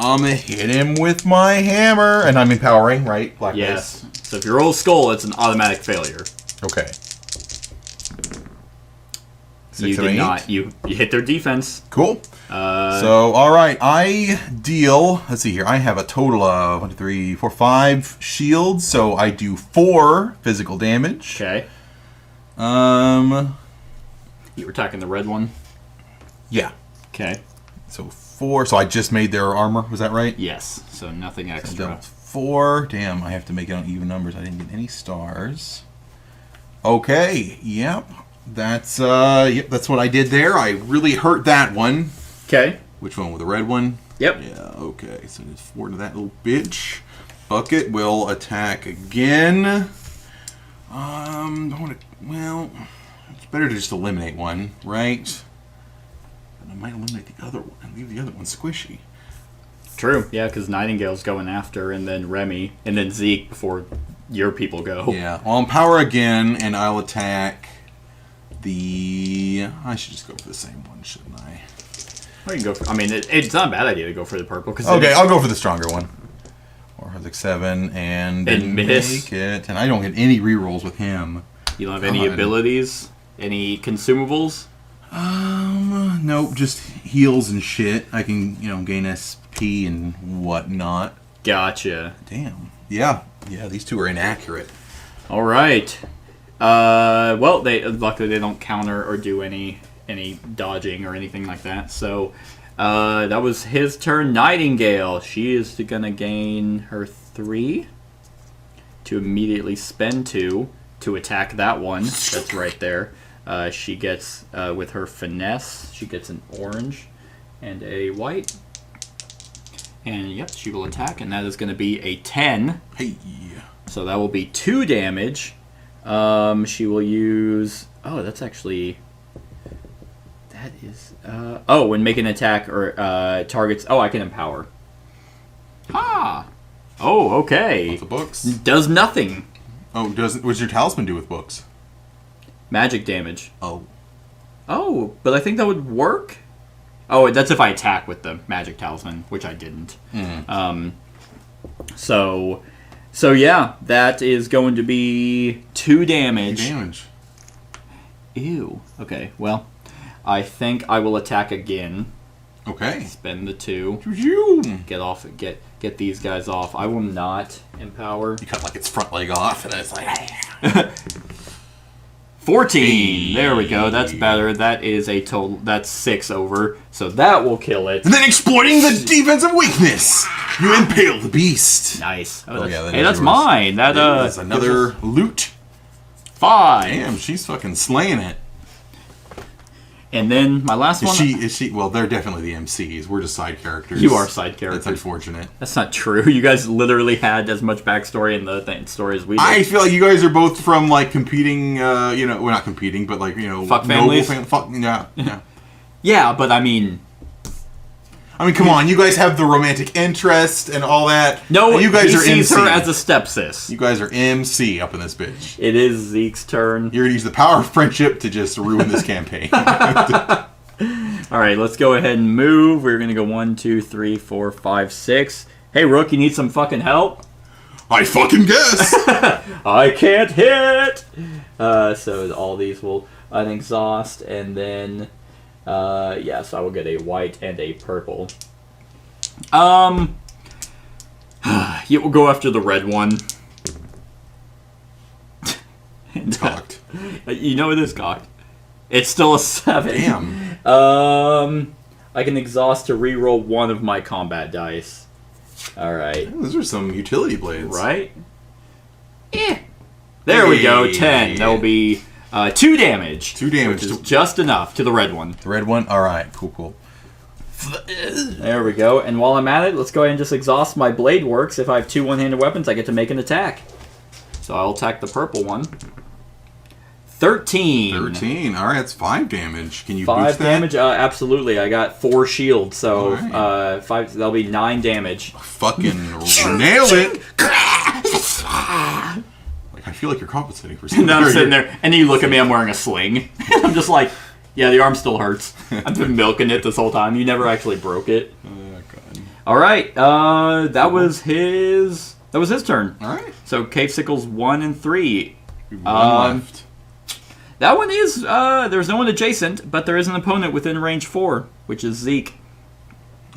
[SPEAKER 4] I'm gonna hit him with my hammer. And I'm empowering, right? Black
[SPEAKER 2] Yes.
[SPEAKER 4] dice.
[SPEAKER 2] So if you roll a skull, it's an automatic failure.
[SPEAKER 4] Okay.
[SPEAKER 2] You did not. You hit their defense.
[SPEAKER 4] Cool. So, alright, I deal, let's see here, I have a total of 1, 2, 3, 4, 5 shields, so I do 4 physical damage.
[SPEAKER 2] Okay. You were attacking the red one.
[SPEAKER 4] Yeah.
[SPEAKER 2] Okay.
[SPEAKER 4] So 4, so I just made their armor, was that right?
[SPEAKER 2] Yes. So nothing extra.
[SPEAKER 4] 4, damn, I have to make it on even numbers, I didn't get any stars. Okay, yep. That's what I did there. I really hurt that one.
[SPEAKER 2] Okay.
[SPEAKER 4] Which one? With the red one?
[SPEAKER 2] Yep.
[SPEAKER 4] Yeah, okay. So there's 4 to that little bitch. Bucket will attack again. Don't want to... Well, it's better to just eliminate one, right? And I might eliminate the other one and leave the other one squishy.
[SPEAKER 2] True. Yeah, because Nightingale's going after, and then Remy, and then Zeke before your people go.
[SPEAKER 4] Yeah. I'll empower again, and I'll attack the... I should just go for the same one, shouldn't I?
[SPEAKER 2] Or you can go for, I mean, it's not a bad idea to go for the purple. Cause
[SPEAKER 4] Okay, I'll go for the stronger one. 4, 6, 7, and
[SPEAKER 2] miss.
[SPEAKER 4] make it. And I don't get any rerolls with him.
[SPEAKER 2] You don't have any abilities? Any consumables?
[SPEAKER 4] Nope, just heals and shit. I can, gain SP and whatnot.
[SPEAKER 2] Gotcha.
[SPEAKER 4] Damn. Yeah, these two are inaccurate.
[SPEAKER 2] All right. Well, luckily they don't counter or do any dodging or anything like that. So that was his turn. Nightingale. She is gonna gain her 3 to immediately spend 2 to attack that one. That's right there. She gets with her finesse. She gets an orange and a white. And yep, she will attack, and that is going to be a 10.
[SPEAKER 4] Hey.
[SPEAKER 2] So that will be 2 damage. She will use... Oh, that's actually... That is... when making an attack or targets... Oh, I can empower. Ha! Oh, okay.
[SPEAKER 4] Off the books.
[SPEAKER 2] Does nothing.
[SPEAKER 4] Oh, what's your talisman do with books?
[SPEAKER 2] Magic damage.
[SPEAKER 4] Oh.
[SPEAKER 2] Oh, but I think that would work? Oh, that's if I attack with the magic talisman, which I didn't.
[SPEAKER 4] Mm.
[SPEAKER 2] So yeah, that is going to be 2 damage.
[SPEAKER 4] 2 damage.
[SPEAKER 2] Ew. Okay, well, I think I will attack again.
[SPEAKER 4] Okay.
[SPEAKER 2] Spend the 2.
[SPEAKER 4] You
[SPEAKER 2] Get these guys off. I will not empower.
[SPEAKER 4] cut like its front leg off, and then it's like...
[SPEAKER 2] 14. There we go. That's better. That is a total. That's 6 over. So that will kill it.
[SPEAKER 4] And then exploiting the defensive weakness, you impale the beast.
[SPEAKER 2] Nice.
[SPEAKER 4] Oh, yeah,
[SPEAKER 2] hey, that's mine. That
[SPEAKER 4] is another loot.
[SPEAKER 2] 5.
[SPEAKER 4] Damn, she's fucking slaying it.
[SPEAKER 2] And then my last one.
[SPEAKER 4] Is she? Well, they're definitely the MCs. We're just side characters.
[SPEAKER 2] You are side characters.
[SPEAKER 4] That's unfortunate.
[SPEAKER 2] That's not true. You guys literally had as much backstory in the story as we did.
[SPEAKER 4] I feel like you guys are both from like competing. We're not competing, but like
[SPEAKER 2] fuck families.
[SPEAKER 4] Yeah.
[SPEAKER 2] Yeah, but I mean,
[SPEAKER 4] I mean, come on, you guys have the romantic interest and all that.
[SPEAKER 2] No,
[SPEAKER 4] and you guys
[SPEAKER 2] he
[SPEAKER 4] are
[SPEAKER 2] sees
[SPEAKER 4] MC.
[SPEAKER 2] her as a stepsis.
[SPEAKER 4] You guys are MC up in this bitch.
[SPEAKER 2] It is Zeke's turn.
[SPEAKER 4] You're gonna use the power of friendship to just ruin this campaign.
[SPEAKER 2] All right, let's go ahead and move. We're gonna go 1, 2, 3, 4, 5, 6. Hey, Rook, you need some fucking help?
[SPEAKER 4] I fucking guess.
[SPEAKER 2] I can't hit. So all these will unexhaust, and then yes, I will get a white and a purple. You will go after the red one. And,
[SPEAKER 4] Cocked.
[SPEAKER 2] you know it is cocked. It's still a 7.
[SPEAKER 4] Damn.
[SPEAKER 2] I can exhaust to re-roll one of my combat dice. All right.
[SPEAKER 4] Those are some utility blades.
[SPEAKER 2] Right? Yeah. There we go.
[SPEAKER 4] Hey.
[SPEAKER 2] 10. That will be 2 damage.
[SPEAKER 4] 2 damage.
[SPEAKER 2] Which is just enough to the red one.
[SPEAKER 4] The red one? Alright, cool.
[SPEAKER 2] There we go. And while I'm at it, let's go ahead and just exhaust my blade works. If I have 2 one-handed weapons, I get to make an attack. So I'll attack the purple one. 13.
[SPEAKER 4] 13. Alright, that's 5 damage. Can you
[SPEAKER 2] 5
[SPEAKER 4] boost that?
[SPEAKER 2] damage? Absolutely. I got 4 shields, so
[SPEAKER 4] Alright.
[SPEAKER 2] 5. That'll be 9 damage.
[SPEAKER 4] Fucking nailed it. Like, I feel like you're compensating for something.
[SPEAKER 2] And I'm sitting there, and then you look at me, I'm wearing a sling. I'm just like, yeah, the arm still hurts. I've been milking it this whole time. You never actually broke it.
[SPEAKER 4] God.
[SPEAKER 2] All right, that was his turn.
[SPEAKER 4] Alright.
[SPEAKER 2] So Cave Sickles 1 and 3.
[SPEAKER 4] One left.
[SPEAKER 2] That one is there's no one adjacent, but there is an opponent within range 4, which is Zeke.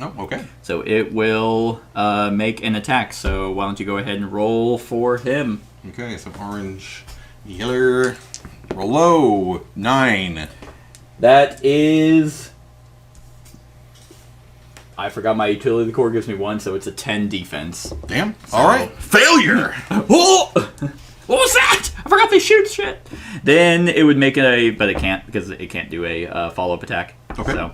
[SPEAKER 4] Oh, okay.
[SPEAKER 2] So it will make an attack. So why don't you go ahead and roll for him?
[SPEAKER 4] Okay, so orange, yellow, roll low, 9.
[SPEAKER 2] That is... I forgot my utility core gives me 1, so it's a 10 defense.
[SPEAKER 4] Damn. Alright. Failure!
[SPEAKER 2] Oh! What was that? I forgot they shoot shit. Then it would make a... But it can't, because it can't do a follow-up attack.
[SPEAKER 4] Okay.
[SPEAKER 2] So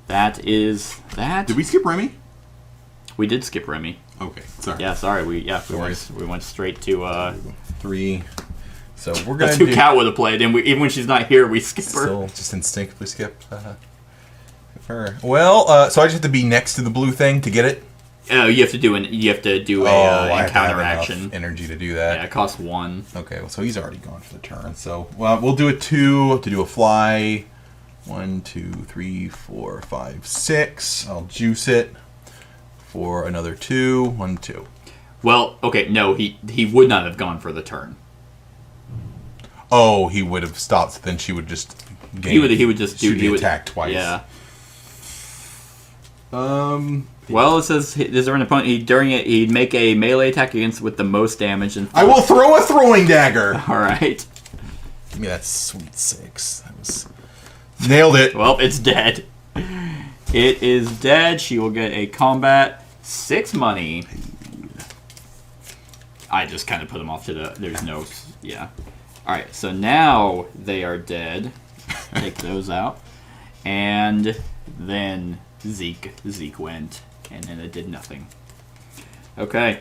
[SPEAKER 2] that is that.
[SPEAKER 4] Did we skip Remy?
[SPEAKER 2] We did skip Remy.
[SPEAKER 4] Okay, sorry.
[SPEAKER 2] Yeah, sorry. We
[SPEAKER 4] worries.
[SPEAKER 2] went straight to...
[SPEAKER 4] 3. So we're
[SPEAKER 2] That's
[SPEAKER 4] gonna
[SPEAKER 2] who Kat would have played, and even when she's not here, we skip her.
[SPEAKER 4] Still just instinctively skip her. Well, so I just have to be next to the blue thing to get it.
[SPEAKER 2] You have to do an
[SPEAKER 4] I have to
[SPEAKER 2] encounter
[SPEAKER 4] have enough
[SPEAKER 2] action.
[SPEAKER 4] energy to do that.
[SPEAKER 2] Yeah, it costs 1.
[SPEAKER 4] Okay, well, so he's already gone for the turn. So, well, we'll do a 2 to do a fly. 1, 2, 3, 4, 5, 6. I'll juice it for another 2. 1, 2.
[SPEAKER 2] Well, okay, no, he would not have gone for the turn.
[SPEAKER 4] Oh, he would have stopped. Then she would just.
[SPEAKER 2] He would just do. He would
[SPEAKER 4] attack twice.
[SPEAKER 2] Yeah. Well, it says is there an opponent? He'd make a melee attack against with the most damage. And
[SPEAKER 4] I will throw a throwing dagger.
[SPEAKER 2] All right.
[SPEAKER 4] Give me that sweet 6. That was nailed it.
[SPEAKER 2] Well, it's dead. It is dead. She will get a combat 6 money. I just kind of put them off to the. There's no. Yeah. All right. So now they are dead. Take those out, and then Zeke went, and then it did nothing. Okay.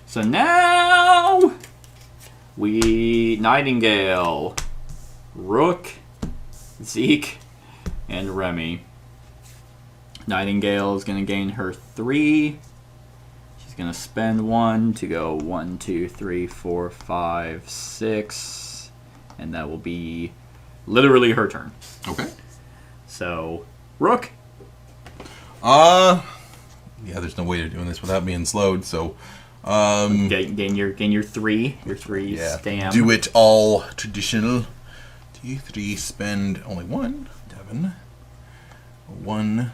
[SPEAKER 2] So now we Nightingale, Rook, Zeke, and Remy. Nightingale is going to gain her 3. She's going to spend 1 to go 1, 2, 3, 4, 5, 6. And that will be literally her turn.
[SPEAKER 4] Okay.
[SPEAKER 2] So, Rook.
[SPEAKER 4] Yeah, there's no way of doing this without being slowed, so
[SPEAKER 2] Gain your 3. Your 3 stam.
[SPEAKER 4] do it all traditional. T3 spend only 1. Devin. 1,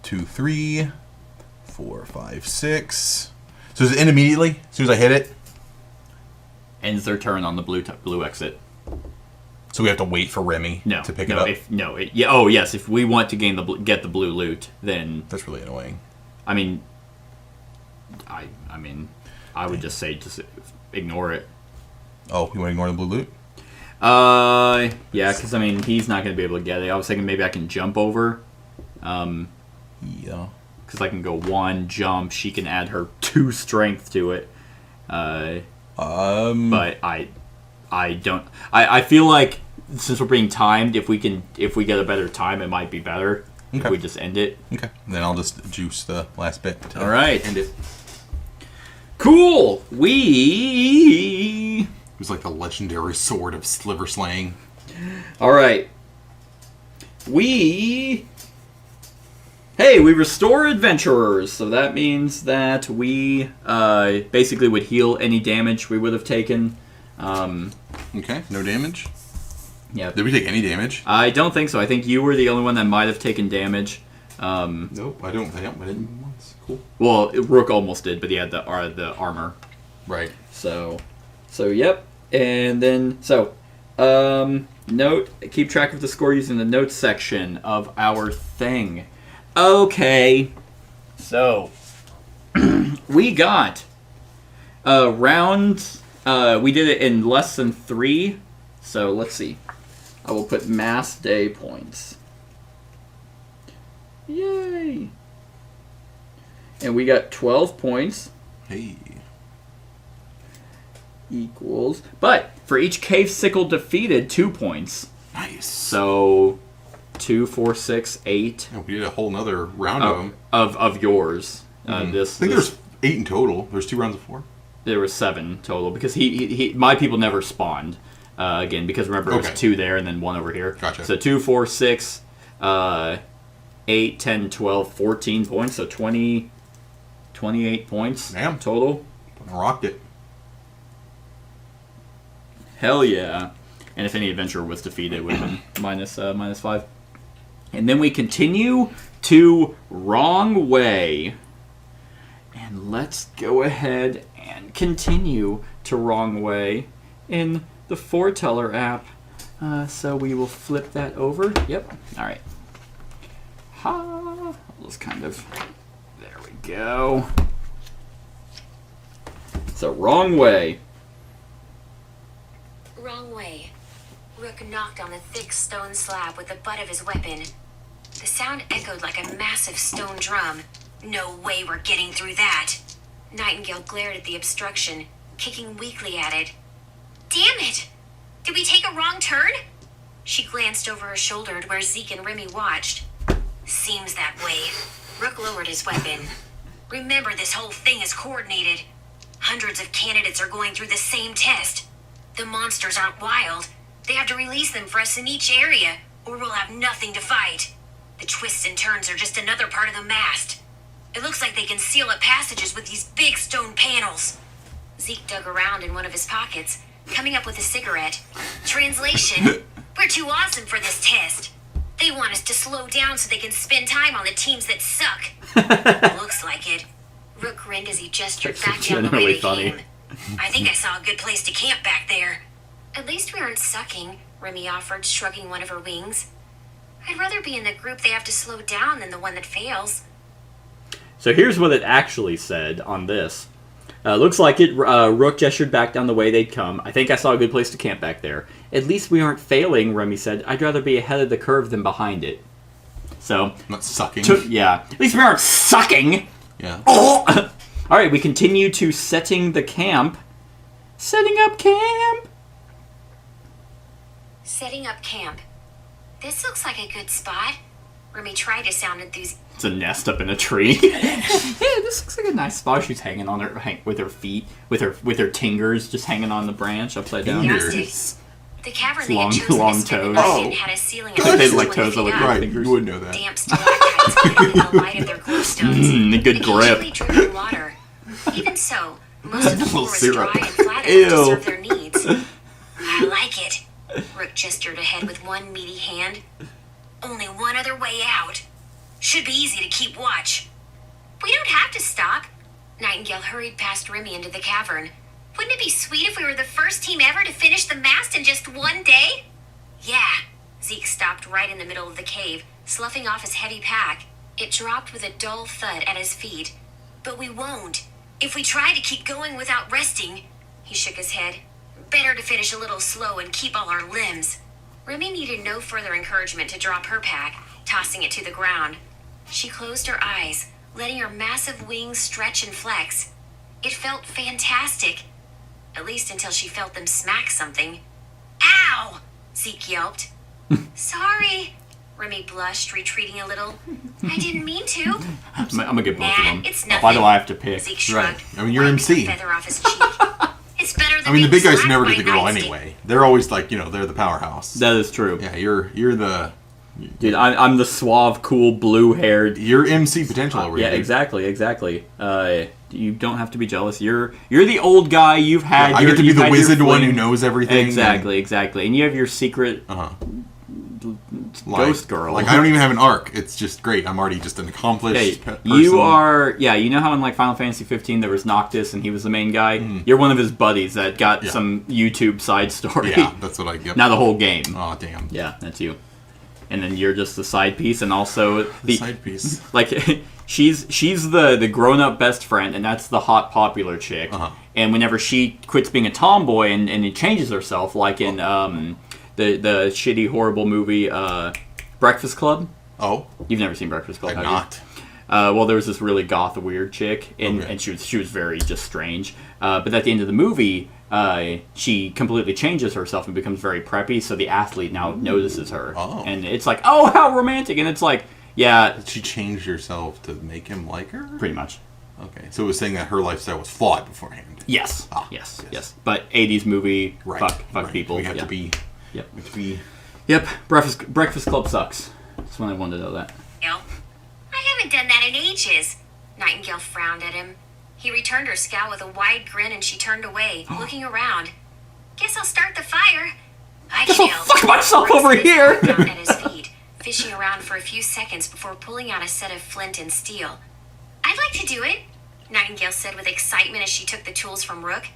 [SPEAKER 4] 2, 3, 4, 5, 6. So does it end immediately as soon as I hit it?
[SPEAKER 2] Ends their turn on the blue exit.
[SPEAKER 4] So we have to wait for Remy to pick it up?
[SPEAKER 2] If we want to get the blue loot, then
[SPEAKER 4] That's really annoying.
[SPEAKER 2] I mean I would just say just ignore it.
[SPEAKER 4] Oh, you want to ignore the blue loot?
[SPEAKER 2] Yeah, because I mean he's not going to be able to get it. I was thinking maybe I can jump over.
[SPEAKER 4] Yeah.
[SPEAKER 2] Because I can go 1 jump. She can add her 2 strength to it. But I don't. I feel like since we're being timed, if we get a better time, it might be better. if
[SPEAKER 4] Okay.
[SPEAKER 2] we just end it.
[SPEAKER 4] Okay. Then I'll just juice the last bit. To
[SPEAKER 2] All right.
[SPEAKER 4] End it.
[SPEAKER 2] Cool. We.
[SPEAKER 3] It was like the legendary sword of sliver slaying.
[SPEAKER 2] All right. Hey, we restore adventurers, so that means that we basically would heal any damage we would have taken.
[SPEAKER 4] Okay. No damage.
[SPEAKER 2] Yeah.
[SPEAKER 4] Did we take any damage?
[SPEAKER 2] I don't think so. I think you were the only one that might have taken damage.
[SPEAKER 4] Nope. I didn't once. Cool.
[SPEAKER 2] Well, Rook almost did, but he had the armor.
[SPEAKER 4] Right.
[SPEAKER 2] So yep. And then note, keep track of the score using the notes section of our thing. Okay. So we got round. We did it in less than 3. So let's see. I will put Mast day points. Yay! And we got 12 points.
[SPEAKER 4] Hey.
[SPEAKER 2] Equals. But for each cave sickle defeated, 2 points.
[SPEAKER 4] Nice.
[SPEAKER 2] So 2, 4, 6, 8
[SPEAKER 4] Yeah, we did a whole nother round of them.
[SPEAKER 2] of yours.
[SPEAKER 4] I think there's 8 in total. There's 2 rounds of 4.
[SPEAKER 2] There were 7 total because he my people never spawned again because remember it was
[SPEAKER 4] Okay.
[SPEAKER 2] 2 there and then 1 over here.
[SPEAKER 4] Gotcha.
[SPEAKER 2] So 2, 4, 6, 8, 10, 12, 14 points. So 28 points
[SPEAKER 4] Damn.
[SPEAKER 2] total.
[SPEAKER 4] Rocked it.
[SPEAKER 2] Hell yeah. And if any adventurer was defeated, it would have been minus 5. And then we continue to Wrong Way. And let's go ahead and continue to Wrong Way in the Foreteller app. So we will flip that over. Yep. All right. Ha. Let's kind of... There we go. So Wrong Way.
[SPEAKER 1] Wrong way. Rook knocked on the thick stone slab with the butt of his weapon. The sound echoed like a massive stone drum. No way we're getting through that. Nightingale glared at the obstruction, kicking weakly at it. Damn it! Did we take a wrong turn? She glanced over her shoulder to where Zeke and Remy watched. Seems that way. Rook lowered his weapon. Remember, this whole thing is coordinated. Hundreds of candidates are going through the same test. The monsters aren't wild. They have to release them for us in each area, or we'll have nothing to fight. The twists and turns are just another part of the mast. It looks like they can seal up passages with these big stone panels. Zeke dug around in one of his pockets, coming up with a cigarette. Translation: we're too awesome for this test. They want us to slow down so they can spend time on the teams that suck. Looks like it. Rook grinned as he gestured back down the way
[SPEAKER 2] Generally
[SPEAKER 1] they
[SPEAKER 2] funny.
[SPEAKER 1] came. I think I saw a good place to camp back there. At least we aren't sucking, Remy offered, shrugging one of her wings. I'd rather be in the group they have to slow down than the one that fails.
[SPEAKER 2] So here's what it actually said on this. Looks like it. Rook gestured back down the way they'd come. I think I saw a good place to camp back there. At least we aren't failing, Remy said. I'd rather be ahead of the curve than behind it. So,
[SPEAKER 4] Not sucking.
[SPEAKER 2] yeah. At least we aren't sucking!
[SPEAKER 4] Yeah.
[SPEAKER 2] Oh! Alright, we continue to setting the camp. Setting up camp!
[SPEAKER 1] Setting up camp. This looks like a good spot. Remy tried to sound enthusiastic.
[SPEAKER 2] It's a nest up in a tree. Yeah, this looks like a nice spot. She's hanging on with her feet, with her tingers just hanging on the branch upside down.
[SPEAKER 4] Fingers.
[SPEAKER 1] The cavern
[SPEAKER 2] It's
[SPEAKER 1] they
[SPEAKER 2] long-
[SPEAKER 1] had chosen
[SPEAKER 2] long
[SPEAKER 1] to spend the
[SPEAKER 2] toes.
[SPEAKER 1] night
[SPEAKER 3] Oh.
[SPEAKER 1] in had a ceiling
[SPEAKER 2] Like
[SPEAKER 1] of
[SPEAKER 2] they
[SPEAKER 1] just
[SPEAKER 2] like
[SPEAKER 1] 20
[SPEAKER 2] toes
[SPEAKER 1] feet
[SPEAKER 2] over
[SPEAKER 1] up.
[SPEAKER 3] Right,
[SPEAKER 2] fingers.
[SPEAKER 3] you wouldn't know that.
[SPEAKER 1] Damp stalactites glittered in the light of their glowstones.
[SPEAKER 2] The good grip.
[SPEAKER 1] Occasionally dripping water. Even so, most of the floor is
[SPEAKER 3] Syrup.
[SPEAKER 1] dry and flat enough to
[SPEAKER 2] Ew.
[SPEAKER 1] serve their needs. I like it. Rook gestured ahead with one meaty hand. Only one other way out. Should be easy to keep watch. We don't have to stop. Nightingale hurried past Remy into the cavern. Wouldn't it be sweet if we were the first team ever to finish the mast in just one day? Yeah. Zeke stopped right in the middle of the cave, sloughing off his heavy pack. It dropped with a dull thud at his feet. But we won't. If we try to keep going without resting, he shook his head. Better to finish a little slow and keep all our limbs. Remy needed no further encouragement to drop her pack, tossing it to the ground. She closed her eyes, letting her massive wings stretch and flex. It felt fantastic. At least until she felt them smack something. Ow! Zeke yelped. Sorry. Remy blushed, retreating a little. I didn't mean to.
[SPEAKER 2] I'm gonna get both of them.
[SPEAKER 1] It's nothing.
[SPEAKER 2] Why do I have to pick?
[SPEAKER 1] Zeke shrugged,
[SPEAKER 3] I mean, you're
[SPEAKER 1] wiping
[SPEAKER 3] MC.
[SPEAKER 1] a feather off his cheek. It's better than
[SPEAKER 3] I mean, the
[SPEAKER 1] being
[SPEAKER 3] big guys
[SPEAKER 1] slapped
[SPEAKER 3] never
[SPEAKER 1] by
[SPEAKER 3] get the girl
[SPEAKER 1] nightstick.
[SPEAKER 3] anyway. They're always like, they're the powerhouse.
[SPEAKER 2] That is true.
[SPEAKER 3] Yeah, you're the
[SPEAKER 2] Dude, I'm the suave, cool, blue-haired.
[SPEAKER 3] you're MC potential over
[SPEAKER 2] Yeah,
[SPEAKER 3] here.
[SPEAKER 2] exactly. You don't have to be jealous. You're the old guy. You've had.
[SPEAKER 3] I get to be
[SPEAKER 2] you've
[SPEAKER 3] the
[SPEAKER 2] had your
[SPEAKER 3] wizard one who
[SPEAKER 2] fling.
[SPEAKER 3] knows everything.
[SPEAKER 2] Exactly. And you have your secret ghost girl.
[SPEAKER 3] Like, I don't even have an arc. It's just great. I'm already just an accomplished
[SPEAKER 2] Hey,
[SPEAKER 3] person.
[SPEAKER 2] you are. Yeah, you know how in like Final Fantasy 15 there was Noctis and he was the main guy. You're one of his buddies that got
[SPEAKER 3] Yeah.
[SPEAKER 2] some YouTube side story.
[SPEAKER 3] Yeah, that's what I get.
[SPEAKER 2] Not the whole game.
[SPEAKER 3] Oh, damn.
[SPEAKER 2] Yeah, that's you. And then you're just the side piece, and also the
[SPEAKER 3] Side piece.
[SPEAKER 2] like she's the grown up best friend, and that's the hot popular chick.
[SPEAKER 3] Uh-huh.
[SPEAKER 2] And whenever she quits being a tomboy and it changes herself, like in the shitty horrible movie Breakfast Club.
[SPEAKER 3] Oh,
[SPEAKER 2] You've never seen Breakfast Club,
[SPEAKER 3] I'm
[SPEAKER 2] have
[SPEAKER 3] not.
[SPEAKER 2] you? Well, there was this really goth weird chick, and,
[SPEAKER 3] Okay.
[SPEAKER 2] and she was very just strange. But at the end of the movie, she completely changes herself and becomes very preppy. So the athlete now notices her,
[SPEAKER 3] Oh.
[SPEAKER 2] and it's like, oh, how romantic! And it's like, yeah,
[SPEAKER 3] Did she change herself to make him like her?
[SPEAKER 2] pretty much.
[SPEAKER 3] Okay, so it was saying that her lifestyle was flawed beforehand.
[SPEAKER 2] Yes,
[SPEAKER 3] Ah,
[SPEAKER 2] yes.
[SPEAKER 3] yes.
[SPEAKER 2] But 80s movie,
[SPEAKER 3] Right.
[SPEAKER 2] fuck
[SPEAKER 3] right.
[SPEAKER 2] people.
[SPEAKER 3] We have
[SPEAKER 2] yeah.
[SPEAKER 3] to be.
[SPEAKER 2] Yep.
[SPEAKER 3] We have to be.
[SPEAKER 2] Yep. Breakfast Club sucks. That's when I wanted to know that.
[SPEAKER 1] No. I haven't done that in ages. Nightingale frowned at him. He returned her scowl with a wide grin and she turned away, looking around. Guess I'll start the fire. I
[SPEAKER 2] Guess I'll
[SPEAKER 1] failed.
[SPEAKER 2] fuck myself
[SPEAKER 1] Rex
[SPEAKER 2] over
[SPEAKER 1] set his
[SPEAKER 2] here.
[SPEAKER 1] arm down at his feet, fishing around for a few seconds before pulling out a set of flint and steel. I'd like to do it, Nightingale said with excitement as she took the tools from Rook.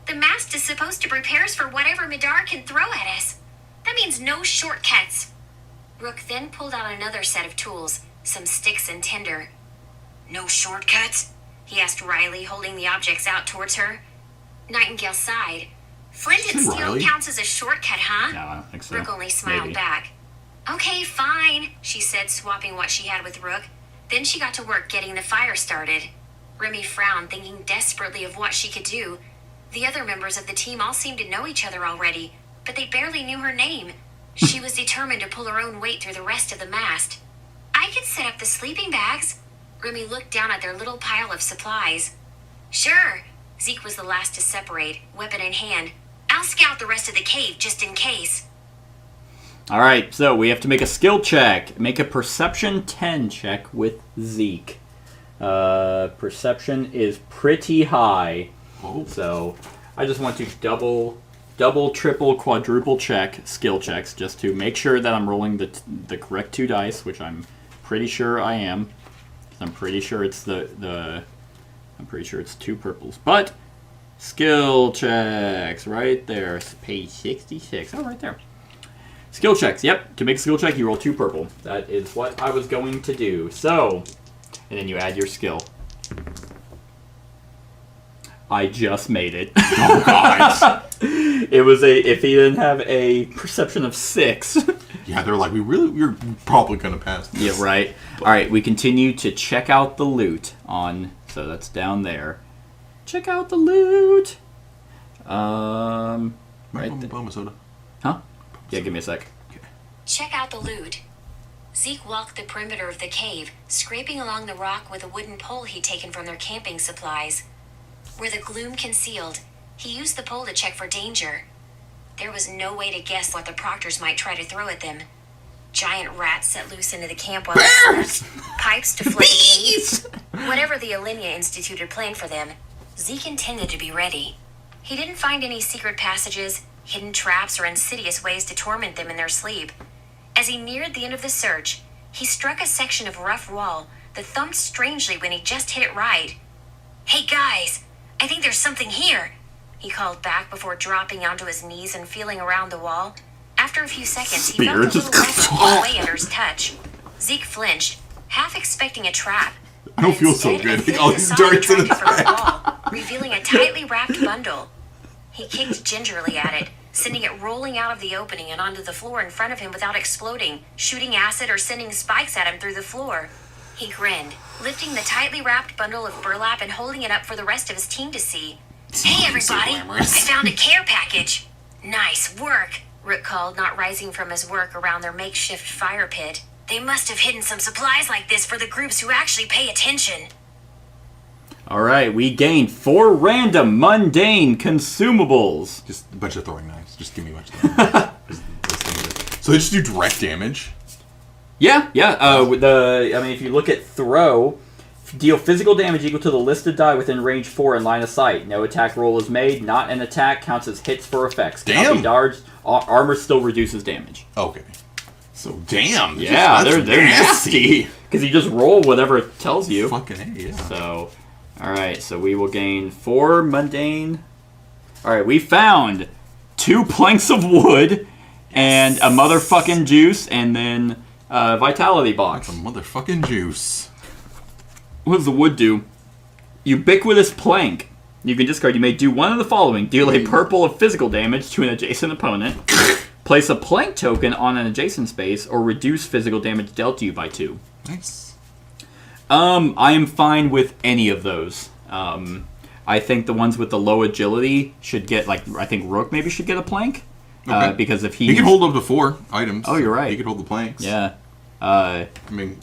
[SPEAKER 1] The mast is supposed to prepare us for whatever Midara can throw at us. That means no shortcuts. Rook then pulled out another set of tools, some sticks and tinder. No shortcuts? He asked Riley, holding the objects out towards her. Nightingale sighed. Flint and
[SPEAKER 3] Hey,
[SPEAKER 1] steel
[SPEAKER 3] Riley.
[SPEAKER 1] counts as a shortcut, huh?
[SPEAKER 2] No, I don't think so.
[SPEAKER 1] Rook only smiled
[SPEAKER 2] Maybe.
[SPEAKER 1] back. Okay, fine, she said, swapping what she had with Rook. Then she got to work getting the fire started. Remy frowned, thinking desperately of what she could do. The other members of the team all seemed to know each other already, but they barely knew her name. She was determined to pull her own weight through the rest of the mast. I could set up the sleeping bags. Remy looked down at their little pile of supplies. Sure. Zeke was the last to separate, weapon in hand. I'll scout the rest of the cave just in case.
[SPEAKER 2] All right, so we have to make a skill check. Make a perception 10 check with Zeke. Perception is pretty high.
[SPEAKER 3] Oh.
[SPEAKER 2] So I just want to double, triple, quadruple check skill checks just to make sure that I'm rolling the correct 2 dice, which I'm pretty sure I am. 'Cause I'm pretty sure it's I'm pretty sure it's 2 purples. But skill checks right there, page 66. Oh, right there. Skill checks. Yep. To make a skill check, you roll 2 purple. That is what I was going to do. So, and then you add your skill. I just made it.
[SPEAKER 3] Oh, God.
[SPEAKER 2] It was if he didn't have a perception of 6.
[SPEAKER 3] Yeah, they're like, we're probably going to pass this.
[SPEAKER 2] Yeah, right. All right, we continue to check out the loot so that's down there. Check out the loot. Right there.
[SPEAKER 3] Bum soda.
[SPEAKER 2] Huh? Yeah, give me a sec.
[SPEAKER 1] Check out the loot. Zeke walked the perimeter of the cave, scraping along the rock with a wooden pole he'd taken from their camping supplies. Where the gloom concealed, he used the pole to check for danger. There was no way to guess what the proctors might try to throw at them. Giant rats set loose into the camp while they slept, pipes to flood the cave. Whatever the Alinea Institute had planned for them, Zeke intended to be ready. He didn't find any secret passages, hidden traps, or insidious ways to torment them in their sleep. As he neared the end of the search, he struck a section of rough wall that thumped strangely when he just hit it right. Hey guys, I think there's something here, he called back before dropping onto his knees and feeling around the wall. After a few seconds, he
[SPEAKER 2] Spear
[SPEAKER 1] felt a
[SPEAKER 2] just
[SPEAKER 1] little weapon pull away under his touch. Zeke flinched, half expecting a trap.
[SPEAKER 3] I don't
[SPEAKER 1] but
[SPEAKER 3] feel so
[SPEAKER 1] instead,
[SPEAKER 3] good.
[SPEAKER 1] a
[SPEAKER 3] All
[SPEAKER 1] thin
[SPEAKER 3] these
[SPEAKER 1] facade
[SPEAKER 3] darts in his
[SPEAKER 1] attracted from the
[SPEAKER 3] back.
[SPEAKER 1] wall, revealing a tightly wrapped bundle. He kicked gingerly at it, sending it rolling out of the opening and onto the floor in front of him without exploding, shooting acid or sending spikes at him through the floor. He grinned, lifting the tightly wrapped bundle of burlap and holding it up for the rest of his team to see. Hey everybody, I
[SPEAKER 3] glamorous.
[SPEAKER 1] found a care package. Nice work, Rook called, not rising from his work around their makeshift fire pit. They must have hidden some supplies like this for the groups who actually pay attention.
[SPEAKER 2] Alright, we gained 4 random mundane consumables.
[SPEAKER 3] Just a bunch of throwing knives. Just give me a bunch of throwing knives. So they just do direct damage?
[SPEAKER 2] Yeah. If you look at throw, deal physical damage equal to the listed die within range 4 and line of sight. No attack roll is made. Not an attack counts as hits for effects. Cannot be dodged. Armor still reduces damage.
[SPEAKER 3] Okay. So damn.
[SPEAKER 2] Yeah, they're nasty. Because you just roll whatever it tells you.
[SPEAKER 3] Fucking A, yeah.
[SPEAKER 2] So, alright, so we will gain 4 mundane. Alright, we found 2 planks of wood and a motherfucking juice and then a vitality box.
[SPEAKER 3] That's a motherfucking juice.
[SPEAKER 2] What does the wood do? Ubiquitous plank. You can discard. You may do one of the following. Deal a purple of physical damage to an adjacent opponent. Place a plank token on an adjacent space, or reduce physical damage dealt to you by 2.
[SPEAKER 3] Nice.
[SPEAKER 2] I am fine with any of those. I think the ones with the low agility should get, like, I think Rook maybe should get a plank.
[SPEAKER 3] Okay.
[SPEAKER 2] Because if
[SPEAKER 3] He can hold up to 4 items.
[SPEAKER 2] Oh, you're right.
[SPEAKER 3] He can hold the planks.
[SPEAKER 2] Yeah.
[SPEAKER 3] I mean,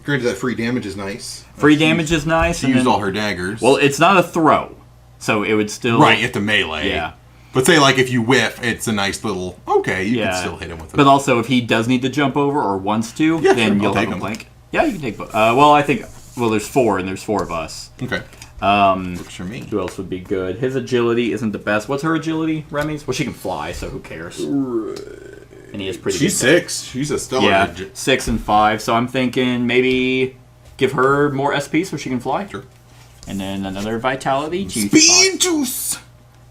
[SPEAKER 3] granted that free damage is nice.
[SPEAKER 2] Free damage is nice.
[SPEAKER 3] She used all her daggers.
[SPEAKER 2] Well, it's not a throw, so it would still...
[SPEAKER 3] Right, you have to melee.
[SPEAKER 2] Yeah.
[SPEAKER 3] But say, like, if you whiff, it's a nice little... Okay, you can still hit him with it.
[SPEAKER 2] But also, if he does need to jump over or wants to, then you'll have a plank. Yeah, you can take both. Well, I think... Well, there's 4, and there's 4 of us.
[SPEAKER 3] Okay. Works for me.
[SPEAKER 2] Who else would be good? His agility isn't the best. What's her agility, Remy's? Well, she can fly, so who cares? And he is pretty
[SPEAKER 3] She's
[SPEAKER 2] good.
[SPEAKER 3] 6. She's a stellar.
[SPEAKER 2] Yeah, 6 and 5. So I'm thinking maybe give her more SP so she can fly.
[SPEAKER 3] Sure.
[SPEAKER 2] And then another vitality juice.
[SPEAKER 3] Speed juice!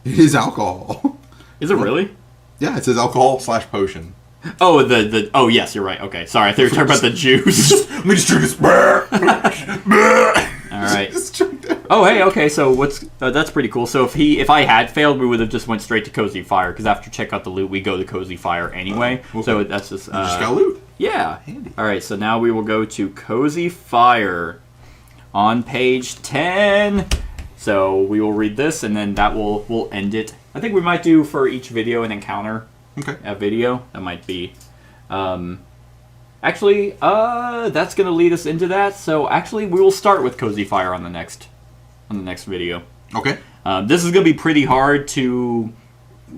[SPEAKER 3] It is alcohol.
[SPEAKER 2] Is it really?
[SPEAKER 3] Yeah, it says alcohol/potion.
[SPEAKER 2] Oh, oh, yes, you're right. Okay, sorry. I thought you were talking about the juice.
[SPEAKER 3] Let me just drink this.
[SPEAKER 2] All right. Oh, hey, okay. So that's pretty cool. So if I had failed, we would have just went straight to Cozy Fire because after check out the loot, we go to Cozy Fire anyway. Okay. So that's just.
[SPEAKER 3] You just got loot.
[SPEAKER 2] Yeah.
[SPEAKER 3] Handy.
[SPEAKER 2] All right. So now we will go to Cozy Fire on page 10. So we will read this, and then that we'll end it. I think we might do for each video an encounter.
[SPEAKER 3] Okay.
[SPEAKER 2] A video that might be. Actually, that's gonna lead us into that. So actually, we will start with Cozy Fire on the next video.
[SPEAKER 3] Okay.
[SPEAKER 2] This is gonna be pretty hard to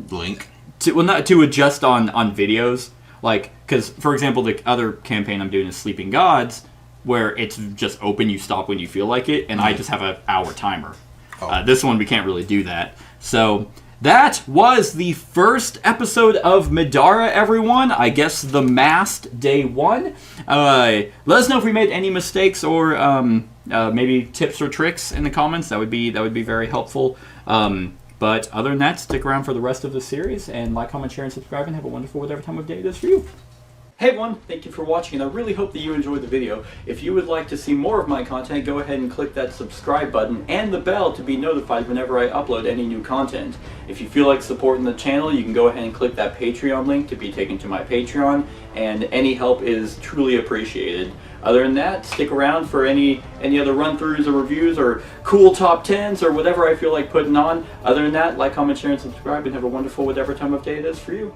[SPEAKER 3] link.
[SPEAKER 2] Not to adjust on videos, like because for example, the other campaign I'm doing is Sleeping Gods, where it's just open. You stop when you feel like it, and I just have an hour timer. Oh. This one we can't really do that. So. That was the first episode of Midara, everyone. I guess the Mast Day 1. Let us know if we made any mistakes or maybe tips or tricks in the comments. That would be very helpful. But other than that, stick around for the rest of the series and like, comment, share, and subscribe, and have a wonderful whatever time of day it is for you. Hey everyone, thank you for watching, and I really hope that you enjoyed the video. If you would like to see more of my content, go ahead and click that subscribe button and the bell to be notified whenever I upload any new content. If you feel like supporting the channel, you can go ahead and click that Patreon link to be taken to my Patreon, and any help is truly appreciated. Other than that, stick around for any other run-throughs or reviews or cool top 10s or whatever I feel like putting on. Other than that, like, comment, share, and subscribe, and have a wonderful whatever time of day it is for you.